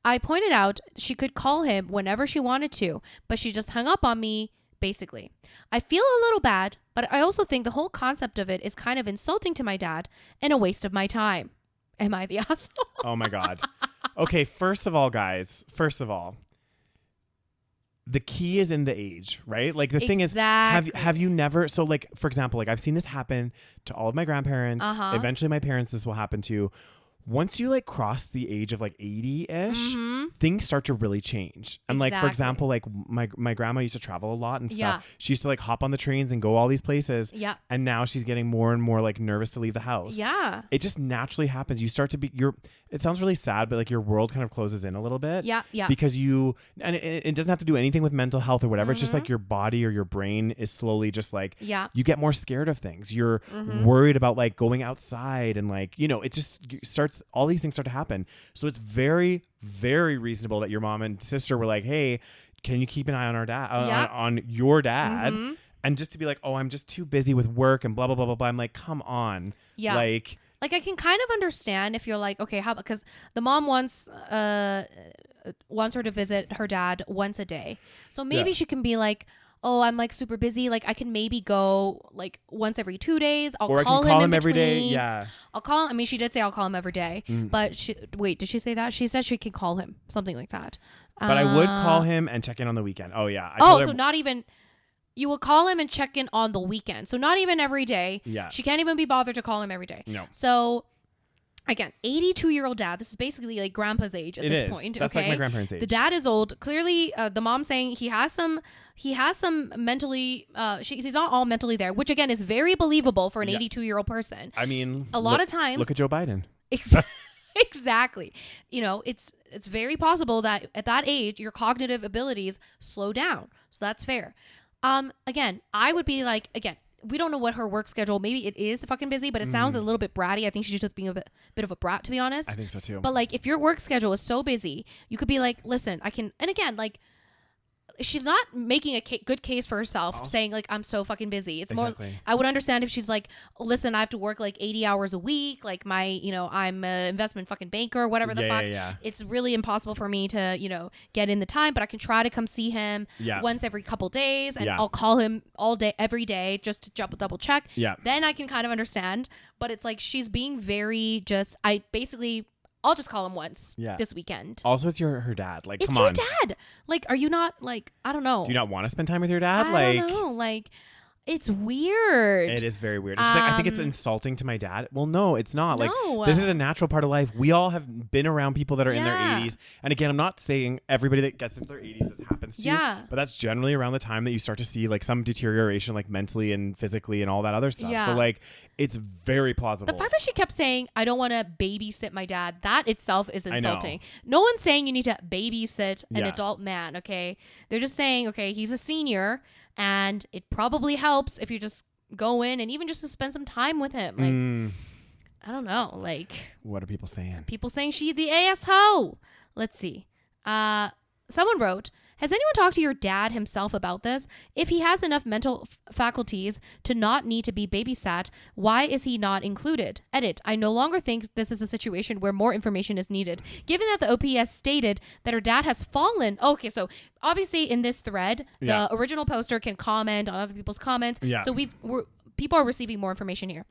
I pointed out she could call him whenever she wanted to, but she just hung up on me. Basically, I feel a little bad, but I also think the whole concept of it is kind of insulting to my dad and a waste of my time. Am I the asshole? Oh my God. Okay, first of all, guys, the key is in the age, right? Like the thing is, have you never, so like, for example, like I've seen this happen to all of my grandparents. Eventually my parents, this will happen to. Once you like cross the age of like 80-ish, things start to really change. And like, for example, like my grandma used to travel a lot and stuff. Yeah. She used to like hop on the trains and go all these places. Yeah. And now she's getting more and more like nervous to leave the house. Yeah. It just naturally happens. You start to be, it sounds really sad, but like your world kind of closes in a little bit. Yeah. Yeah. Because it doesn't have to do anything with mental health or whatever. It's just like your body or your brain is slowly just like, you get more scared of things. You're worried about like going outside and like, it just starts, all these things start to happen. So it's very, very reasonable that your mom and sister were like, hey, can you keep an eye on our dad, on your dad? And just to be like, oh, I'm just too busy with work and blah, blah, blah, blah, blah. I'm like, come on. Yeah. Like I can kind of understand if you're like, okay, how, because the mom wants her to visit her dad once a day. So maybe she can be like, oh, I'm like super busy. Like I can maybe go like once every 2 days. Or I can call him every day. Yeah. I'll call him. I mean, she did say I'll call him every day. But did she say that? She said she can call him. Something like that. But I would call him and check in on the weekend. Oh, yeah. So not even... You will call him and check in on the weekend. So not even every day. Yeah. She can't even be bothered to call him every day. No. So... Again, 82-year-old dad. This is basically like grandpa's age at this point. That's like my grandparents' age. The dad is old. Clearly, the mom saying he has some mentally. He's not all mentally there, which again is very believable for an 82-year-old person. I mean, a lot of times, look at Joe Biden. Exactly. It's very possible that at that age your cognitive abilities slow down. So that's fair. Again, I would be like, we don't know what her work schedule. Maybe it is fucking busy, but it sounds a little bit bratty. I think she's just being a bit of a brat, to be honest. I think so too. But like, if your work schedule is so busy, you could be like, listen, I can. And again, like, she's not making a good case for herself, saying like, I'm so fucking busy. It's more, I would understand if she's like, listen, I have to work like 80 hours a week. Like my, you know, I'm an investment fucking banker or whatever the fuck. It's really impossible for me to, you know, get in the time, but I can try to come see him once every couple days, and I'll call him all day, every day, just to double check. Then I can kind of understand. But it's like, she's being very just, I'll just call him once this weekend. Also, it's her dad. Like, it's come on. It's your dad. Like, are you not, like, I don't know. Do you not want to spend time with your dad? I don't know. Like, it's weird. It is very weird. It's like, I think it's insulting to my dad. Well, no, it's not. Like, this is a natural part of life. We all have been around people that are in their 80s. And again, I'm not saying everybody that gets into their 80s this happens to you. But that's generally around the time that you start to see like some deterioration, like mentally and physically and all that other stuff. So like, it's very plausible. The fact that she kept saying, I don't want to babysit my dad, that itself is insulting. No one's saying you need to babysit an adult man, okay? They're just saying, okay, he's a senior, and it probably helps if you just go in and even just to spend some time with him. Like, I don't know. Like, what are people saying? People saying she the asshole. Let's see. Someone wrote, has anyone talked to your dad himself about this? If he has enough mental faculties to not need to be babysat, why is he not included? Edit. I no longer think this is a situation where more information is needed. Given that the OPS stated that her dad has fallen. Okay, so obviously in this thread, the original poster can comment on other people's comments. So people are receiving more information here.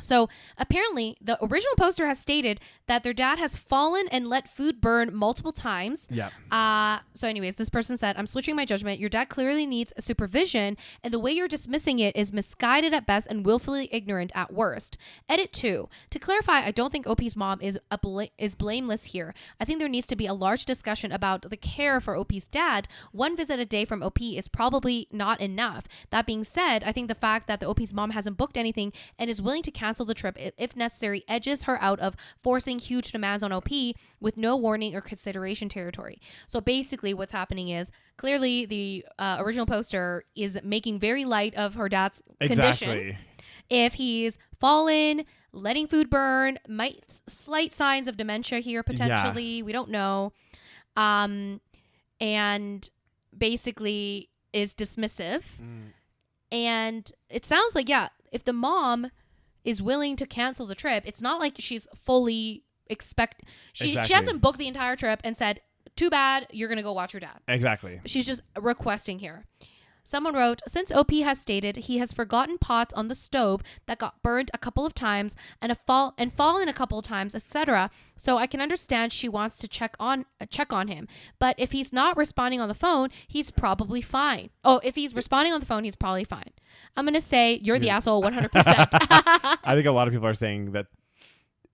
So apparently the original poster has stated that their dad has fallen and let food burn multiple times. So anyways, this person said, I'm switching my judgment. Your dad clearly needs supervision, and the way you're dismissing it is misguided at best and willfully ignorant at worst. Edit 2. To clarify, I don't think OP's mom is blameless here. I think there needs to be a large discussion about the care for OP's dad. One visit a day from OP is probably not enough. That being said, I think the fact that the OP's mom hasn't booked anything and is willing to cancel the trip if necessary edges her out of forcing huge demands on OP with no warning or consideration territory. So basically what's happening is clearly the original poster is making very light of her dad's condition. If he's fallen, letting food burn, slight signs of dementia here potentially, we don't know, and basically is dismissive. And it sounds like if the mom is willing to cancel the trip, it's not like she's fully she hasn't booked the entire trip and said, too bad, you're gonna go watch your dad. She's just requesting here. Someone wrote, since OP has stated he has forgotten pots on the stove that got burned a couple of times and fallen a couple of times, etc. So I can understand she wants to check on him. But if he's not responding on the phone, he's probably fine. Oh, if he's responding on the phone, he's probably fine. I'm going to say you're the asshole 100%. I think a lot of people are saying that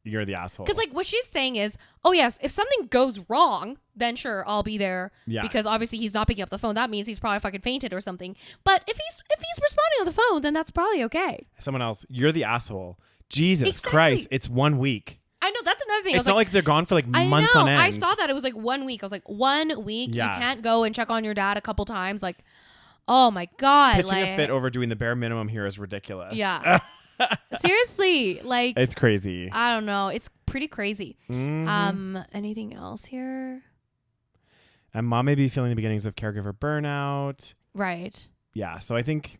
you're the asshole. Because like what she's saying is, oh yes, if something goes wrong, then sure, I'll be there. Because obviously he's not picking up the phone. That means he's probably fucking fainted or something. But if he's responding on the phone, then that's probably okay. Someone else, you're the asshole. Jesus Christ, it's 1 week. I know, that's another thing. It's not like they're gone for like months on end. I saw that. It was like 1 week. I was like, 1 week? You can't go and check on your dad a couple times? Like, oh my God. Pitching a fit over doing the bare minimum here is ridiculous. Seriously, like it's crazy. I don't know. It's pretty crazy. Anything else here? And mom may be feeling the beginnings of caregiver burnout. Right. Yeah. So I think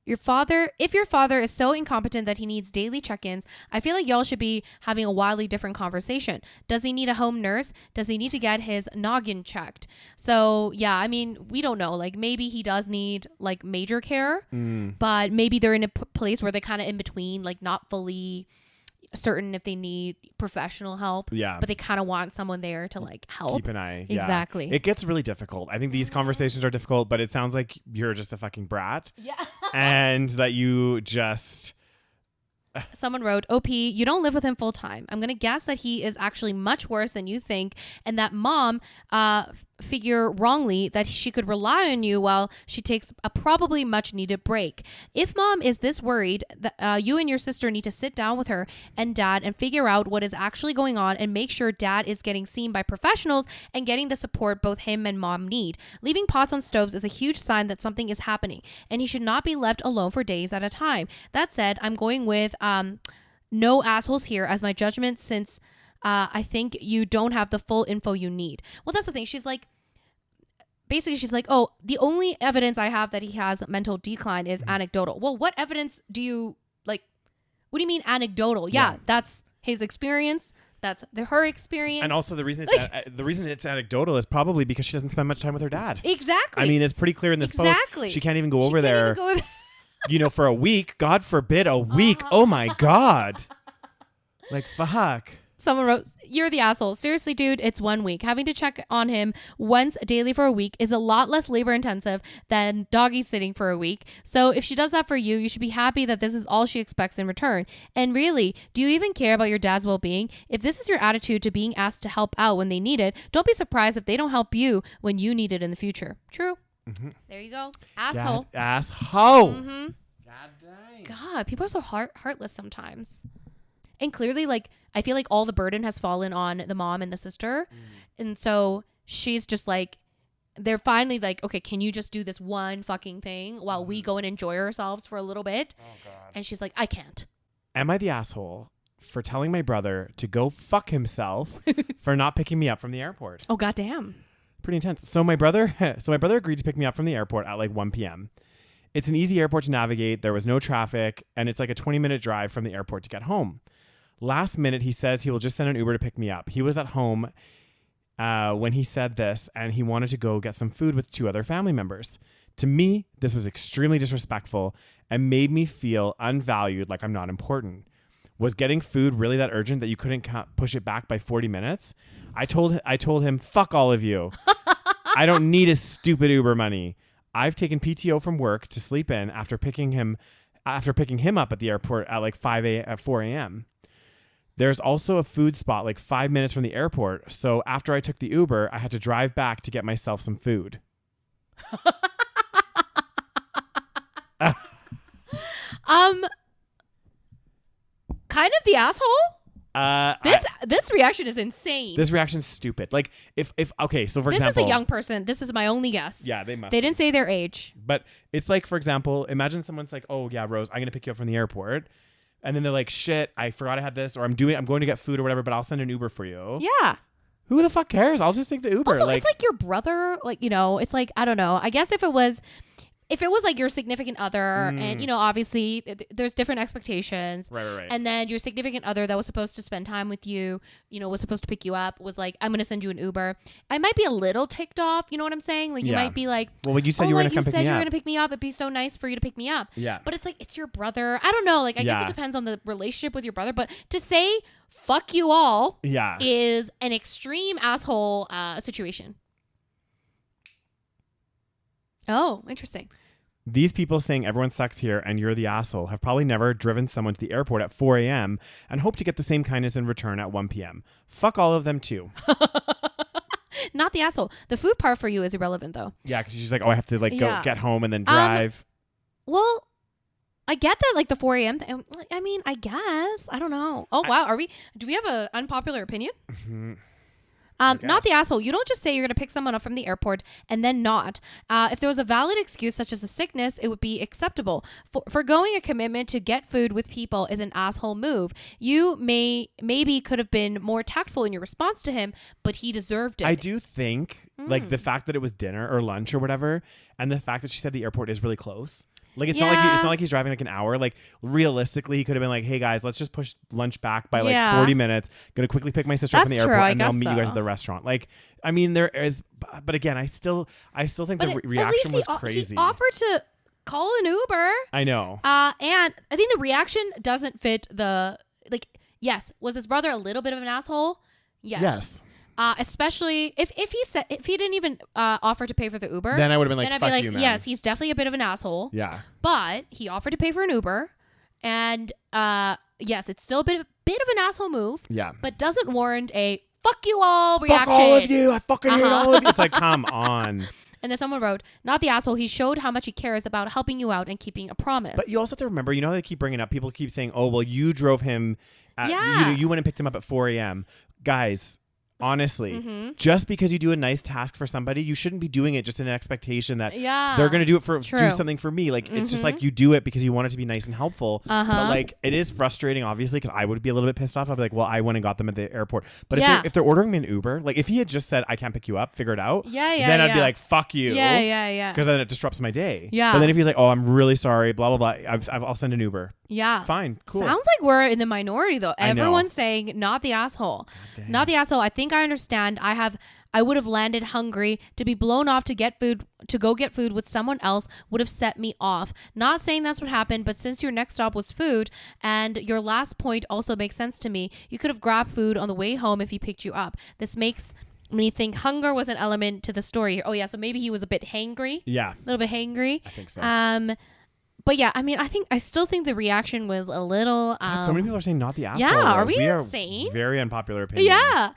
if your father is so incompetent that he needs daily check-ins, I feel like y'all should be having a wildly different conversation. Does he need a home nurse? Does he need to get his noggin checked? So yeah, I mean, we don't know. Like maybe he does need like major care, but maybe they're in a place where they're kind of in between, like not fully certain if they need professional help, but they kind of want someone there to like help. Keep an eye. Exactly. It gets really difficult. I think these conversations are difficult, but it sounds like you're just a fucking brat. And that you just... Someone wrote, OP, you don't live with him full time. I'm going to guess that he is actually much worse than you think, and that mom figure wrongly that she could rely on you while she takes a probably much needed break. If mom is this worried, you and your sister need to sit down with her and dad and figure out what is actually going on and make sure dad is getting seen by professionals and getting the support both him and mom need. Leaving pots on stoves is a huge sign that something is happening, and he should not be left alone for days at a time. That said, I'm going with no assholes here as my judgment, since I think you don't have the full info you need. Well, that's the thing. She's like, basically she's like, oh, the only evidence I have that he has mental decline is anecdotal. Well, what evidence do you like? What do you mean anecdotal? Yeah. That's his experience. That's her experience. And also the reason it's anecdotal is probably because she doesn't spend much time with her dad. Exactly. I mean, it's pretty clear in this post. She can't even go over there. For a week. God forbid a week. Oh my God. Like, fuck. Someone wrote, you're the asshole. Seriously, dude, it's 1 week. Having to check on him once daily for a week is a lot less labor intensive than doggy sitting for a week. So if she does that for you, you should be happy that this is all she expects in return. And really, do you even care about your dad's well-being? If this is your attitude to being asked to help out when they need it, don't be surprised if they don't help you when you need it in the future. True. Mm-hmm. There you go. Asshole. Asshole. Mm-hmm. God dang. God, people are so heartless sometimes. And clearly, like, I feel like all the burden has fallen on the mom and the sister. And so she's just like, they're finally like, okay, can you just do this one fucking thing while we go and enjoy ourselves for a little bit? Oh, God. And she's like, I can't. Am I the asshole for telling my brother to go fuck himself for not picking me up from the airport? Oh, goddamn. Pretty intense. So my brother agreed to pick me up from the airport at like 1 p.m. It's an easy airport to navigate. There was no traffic, and it's like a 20-minute drive from the airport to get home. Last minute, he says he will just send an Uber to pick me up. He was at home when he said this, and he wanted to go get some food with 2 other family members. To me, this was extremely disrespectful and made me feel unvalued, like I'm not important. Was getting food really that urgent that you couldn't push it back by 40 minutes? I told him, fuck all of you. I don't need his stupid Uber money. I've taken PTO from work to sleep in after picking him up at the airport at 4 a.m. There's also a food spot like 5 minutes from the airport. So after I took the Uber, I had to drive back to get myself some food. Kind of the asshole? This reaction is insane. This reaction's stupid. Like if okay, so for example, this is a young person. This is my only guess. Yeah, they didn't say their age. But it's like, for example, imagine someone's like, "Oh yeah, Rose, I'm gonna pick you up from the airport," and then they're like, "Shit, I forgot I had this," or I'm going to get food or whatever, but I'll send an Uber for you. Yeah. Who the fuck cares? I'll just take the Uber. Also, it's like your brother. Like, it's like, I don't know. I guess if it was like your significant other and, obviously there's different expectations. Right. And then your significant other that was supposed to spend time with you, was supposed to pick you up, was like, I'm going to send you an Uber. I might be a little ticked off. You know what I'm saying? Like, you might be like, well, you said you were going to come pick me up. You said you were going to pick me up. It'd be so nice for you to pick me up. Yeah. But it's like, it's your brother. I don't know. Like, I guess it depends on the relationship with your brother. But to say fuck you all is an extreme asshole situation. Oh, interesting. These people saying everyone sucks here and you're the asshole have probably never driven someone to the airport at 4 a.m. and hope to get the same kindness in return at 1 p.m. Fuck all of them too. Not the asshole. The food part for you is irrelevant though. Yeah, because she's like, oh, I have to go get home and then drive. Well, I get that, like the 4 a.m. thing. I mean, I guess. I don't know. Oh, wow. Do we have an unpopular opinion? Mm-hmm. Not the asshole. You don't just say you're going to pick someone up from the airport and then not. If there was a valid excuse such as a sickness, it would be acceptable. Forgoing a commitment to get food with people is an asshole move. You maybe could have been more tactful in your response to him, but he deserved it. I do think like the fact that it was dinner or lunch or whatever, and the fact that she said the airport is really close. Like it's not like he's driving like an hour. Like realistically, he could have been like, "Hey guys, let's just push lunch back by like 40 minutes. Gonna quickly pick my sister up from the airport, and then I'll meet you guys at the restaurant." Like, I mean, there is, but again, I still think the reaction was crazy. He offered to call an Uber. I know. And I think the reaction doesn't fit the Yes, was his brother a little bit of an asshole? Yes. Especially if he didn't even offer to pay for the Uber, then I would have been like, then I'd fuck be like, you, man. yes, he's definitely a bit of an asshole. Yeah. But he offered to pay for an Uber, and yes, it's still a bit of an asshole move. Yeah. But doesn't warrant a fuck you all reaction. Fuck all of you. I fucking hate all of you. It's like, come on. And then someone wrote, not the asshole. He showed how much he cares about helping you out and keeping a promise. But you also have to remember, how they keep bringing up, people keep saying, oh, well, you drove him. You went and picked him up at 4 a.m. Guys, Honestly, just because you do a nice task for somebody, you shouldn't be doing it just in an expectation that they're going to do something for me. Like, it's just like you do it because you want it to be nice and helpful. But like, it is frustrating, obviously, because I would be a little bit pissed off. I'd be like, well, I went and got them at the airport. But if they're ordering me an Uber, like if he had just said, I can't pick you up, figure it out. Then I'd be like, fuck you. Because then it disrupts my day. But then if he's like, oh, I'm really sorry, blah, blah, blah, I'll send an Uber. Fine. Cool. Sounds like we're in the minority though. Everyone's saying not the asshole. Not the asshole. I think I understand. I would have landed hungry. To be blown off to go get food with someone else would have set me off. Not saying that's what happened, but since your next stop was food and your last point also makes sense to me, you could have grabbed food on the way home if he picked you up. This makes me think hunger was an element to the story. Oh yeah, so maybe he was a bit hangry. Yeah. A little bit hangry. I think so. But yeah, I mean, I still think the reaction was a little. God, so many people are saying not the asshole. Yeah, are we insane? Very unpopular opinion. Yeah.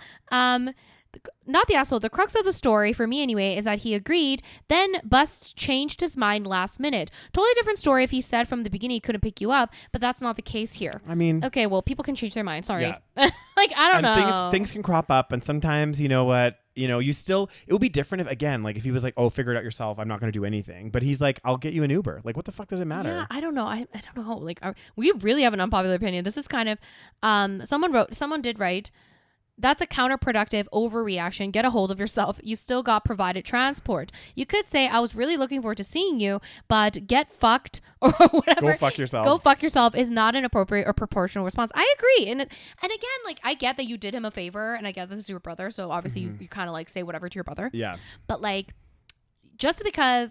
Not the asshole. The crux of the story, for me anyway, is that he agreed. Then Bust changed his mind last minute. Totally different story if he said from the beginning he couldn't pick you up, but that's not the case here. I mean, okay, well, people can change their mind. Sorry. Yeah. Like, I don't know. Things can crop up, and sometimes, you know what? You know, it would be different if, again, like if he was like, oh, figure it out yourself, I'm not going to do anything. But he's like, I'll get you an Uber. Like, what the fuck does it matter? Yeah, I don't know. I don't know. Like, we really have an unpopular opinion. This is kind of, someone did write, that's a counterproductive overreaction. Get a hold of yourself. You still got provided transport. You could say, I was really looking forward to seeing you, but get fucked or whatever. Go fuck yourself. Go fuck yourself is not an appropriate or proportional response. I agree. And again, like, I get that you did him a favor, and I get this is your brother. So obviously you kind of like say whatever to your brother. Yeah. But like, just because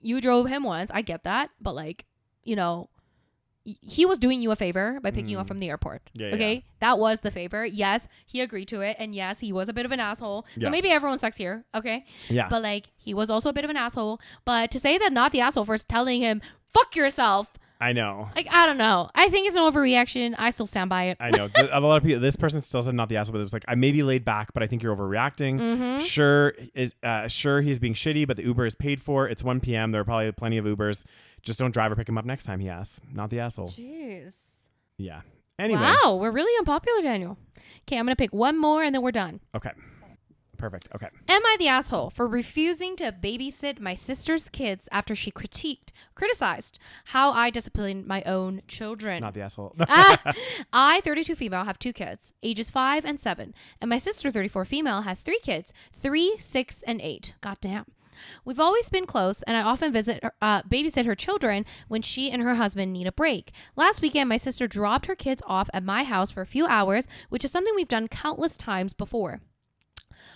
you drove him once, I get that. But like, you know, he was doing you a favor by picking you up from the airport. Okay. That was the favor. Yes, he agreed to it. And yes, he was a bit of an asshole. So maybe everyone sucks here. Okay. Yeah. But like, he was also a bit of an asshole. But to say that not the asshole for telling him, fuck yourself. I know. Like, I don't know. I think it's an overreaction. I still stand by it. I know. A lot of people, this person still said not the asshole, but it was like, I may be laid back, but I think you're overreacting. Sure, he's being shitty, but the Uber is paid for. It's 1 p.m. There are probably plenty of Ubers. Just don't drive or pick him up next time, he asks. Not the asshole. Jeez. Yeah. Anyway. Wow, we're really unpopular, Daniel. Okay, I'm going to pick one more and then we're done. Okay. Perfect. Okay. Am I the asshole for refusing to babysit my sister's kids after she criticized how I disciplined my own children? Not the asshole. I, 32 female, have 2 kids, ages 5 and 7. And my sister, 34 female, has 3 kids, 3, 6, and 8. Goddamn. We've always been close, and I often babysit her children when she and her husband need a break. Last weekend, my sister dropped her kids off at my house for a few hours, which is something we've done countless times before.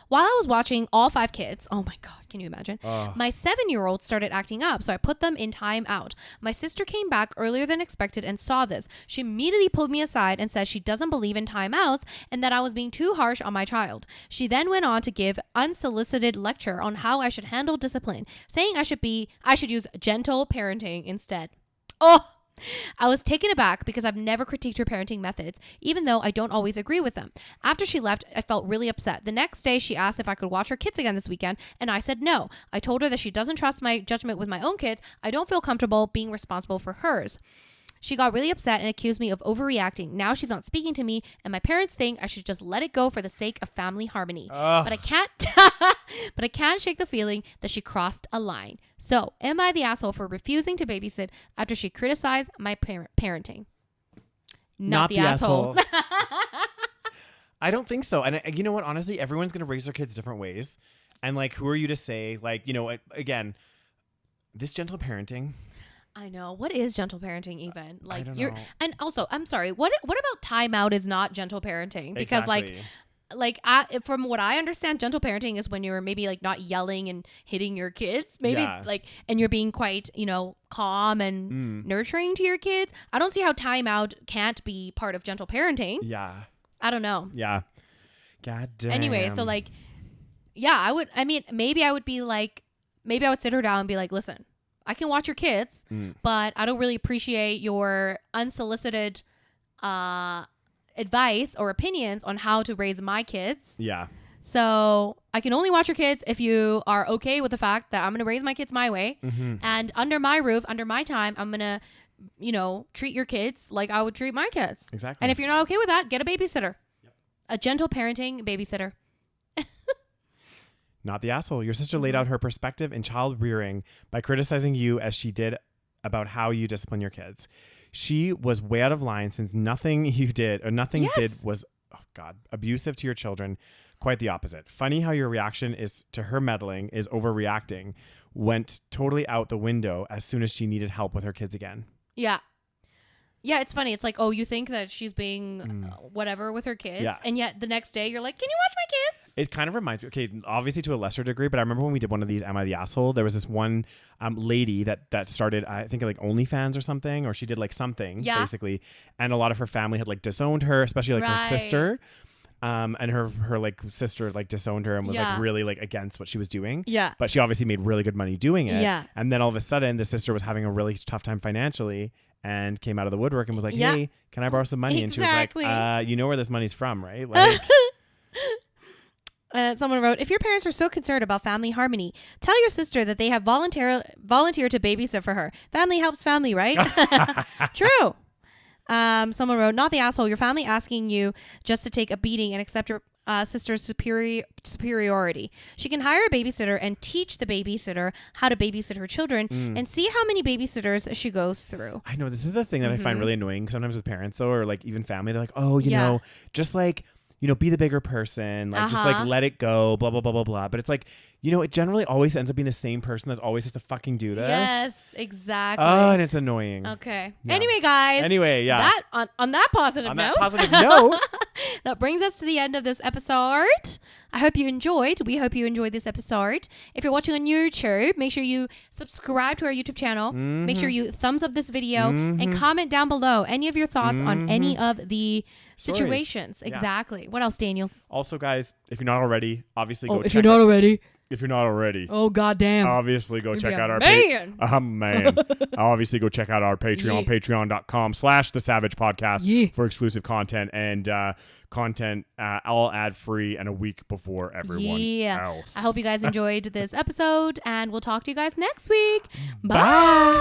While I was watching all 5 kids, oh my God, can you imagine? My 7-year-old started acting up, so I put them in time out. My sister came back earlier than expected and saw this. She immediately pulled me aside and said she doesn't believe in timeouts and that I was being too harsh on my child. She then went on to give unsolicited lecture on how I should handle discipline, saying I should use gentle parenting instead. Oh! I was taken aback because I've never critiqued her parenting methods, even though I don't always agree with them. After she left, I felt really upset. The next day, she asked if I could watch her kids again this weekend, and I said no. I told her that she doesn't trust my judgment with my own kids. I don't feel comfortable being responsible for hers. She got really upset and accused me of overreacting. Now she's not speaking to me, and my parents think I should just let it go for the sake of family harmony. But I can't shake the feeling that she crossed a line. So, am I the asshole for refusing to babysit after she criticized my parenting? Not the asshole. I don't think so. And you know what? Honestly, everyone's going to raise their kids different ways. And like, who are you to say, like, you know, again, this gentle parenting. I know. What is gentle parenting even? Like, I don't know. And also, I'm sorry. What about timeout is not gentle parenting? Because exactly. From what I understand, gentle parenting is when you're maybe like not yelling and hitting your kids, maybe and you're being quite, you know, calm and nurturing to your kids. I don't see how timeout can't be part of gentle parenting. Yeah. I don't know. Yeah. God damn. Anyway, so like, yeah, maybe I would sit her down and be like, listen, I can watch your kids, but I don't really appreciate your unsolicited advice or opinions on how to raise my kids. Yeah. So I can only watch your kids if you are okay with the fact that I'm going to raise my kids my way. And under my roof, under my time, I'm going to, you know, treat your kids like I would treat my kids. Exactly. And if you're not okay with that, get a babysitter. Yep. A gentle parenting babysitter. Not the asshole. Your sister laid out her perspective in child rearing by criticizing you as she did about how you discipline your kids. She was way out of line since nothing you did or nothing did was, oh God, abusive to your children. Quite the opposite. Funny how your reaction is to her meddling is overreacting. Went totally out the window as soon as she needed help with her kids again. Yeah. Yeah, it's funny. It's like, oh, you think that she's being whatever with her kids. Yeah. And yet the next day you're like, can you watch my kids? It kind of reminds me, okay, obviously to a lesser degree, but I remember when we did one of these Am I the Asshole? There was this one lady that started, I think like OnlyFans or something, or she did like something basically. And a lot of her family had like disowned her, especially like her sister. And her like sister like disowned her and was like really like against what she was doing. Yeah. But she obviously made really good money doing it. Yeah. And then all of a sudden the sister was having a really tough time financially and came out of the woodwork and was like, hey, can I borrow some money? And she was like, you know where this money's from, right? Like someone wrote, if your parents are so concerned about family harmony, tell your sister that they have volunteered to babysit for her. Family helps family, right? True. Someone wrote, not the asshole. Your family asking you just to take a beating and accept your sister's superiority. She can hire a babysitter and teach the babysitter how to babysit her children and see how many babysitters she goes through. I know this is the thing that I find really annoying sometimes with parents though, or like even family. They're like, oh, you know, just like, you know, be the bigger person, like just like let it go, blah, blah, blah, blah, blah. But it's like, you know, it generally always ends up being the same person that always has to fucking do this. Yes, exactly. Oh, and it's annoying. Okay. Yeah. Anyway, guys. That on that positive note. That brings us to the end of this episode. I hope you enjoyed. We hope you enjoyed this episode. If you're watching on YouTube, make sure you subscribe to our YouTube channel. Make sure you thumbs up this video and comment down below any of your thoughts on any of the situations. Yeah. Exactly. What else, Daniels? Also, guys, if you're not already, obviously go check If you're not already. Oh, goddamn. Obviously go check out our man. Obviously go check out our Patreon, patreon.com/the SaVeg Podcast for exclusive content and content all ad free and a week before everyone else. I hope you guys enjoyed this episode and we'll talk to you guys next week. Bye.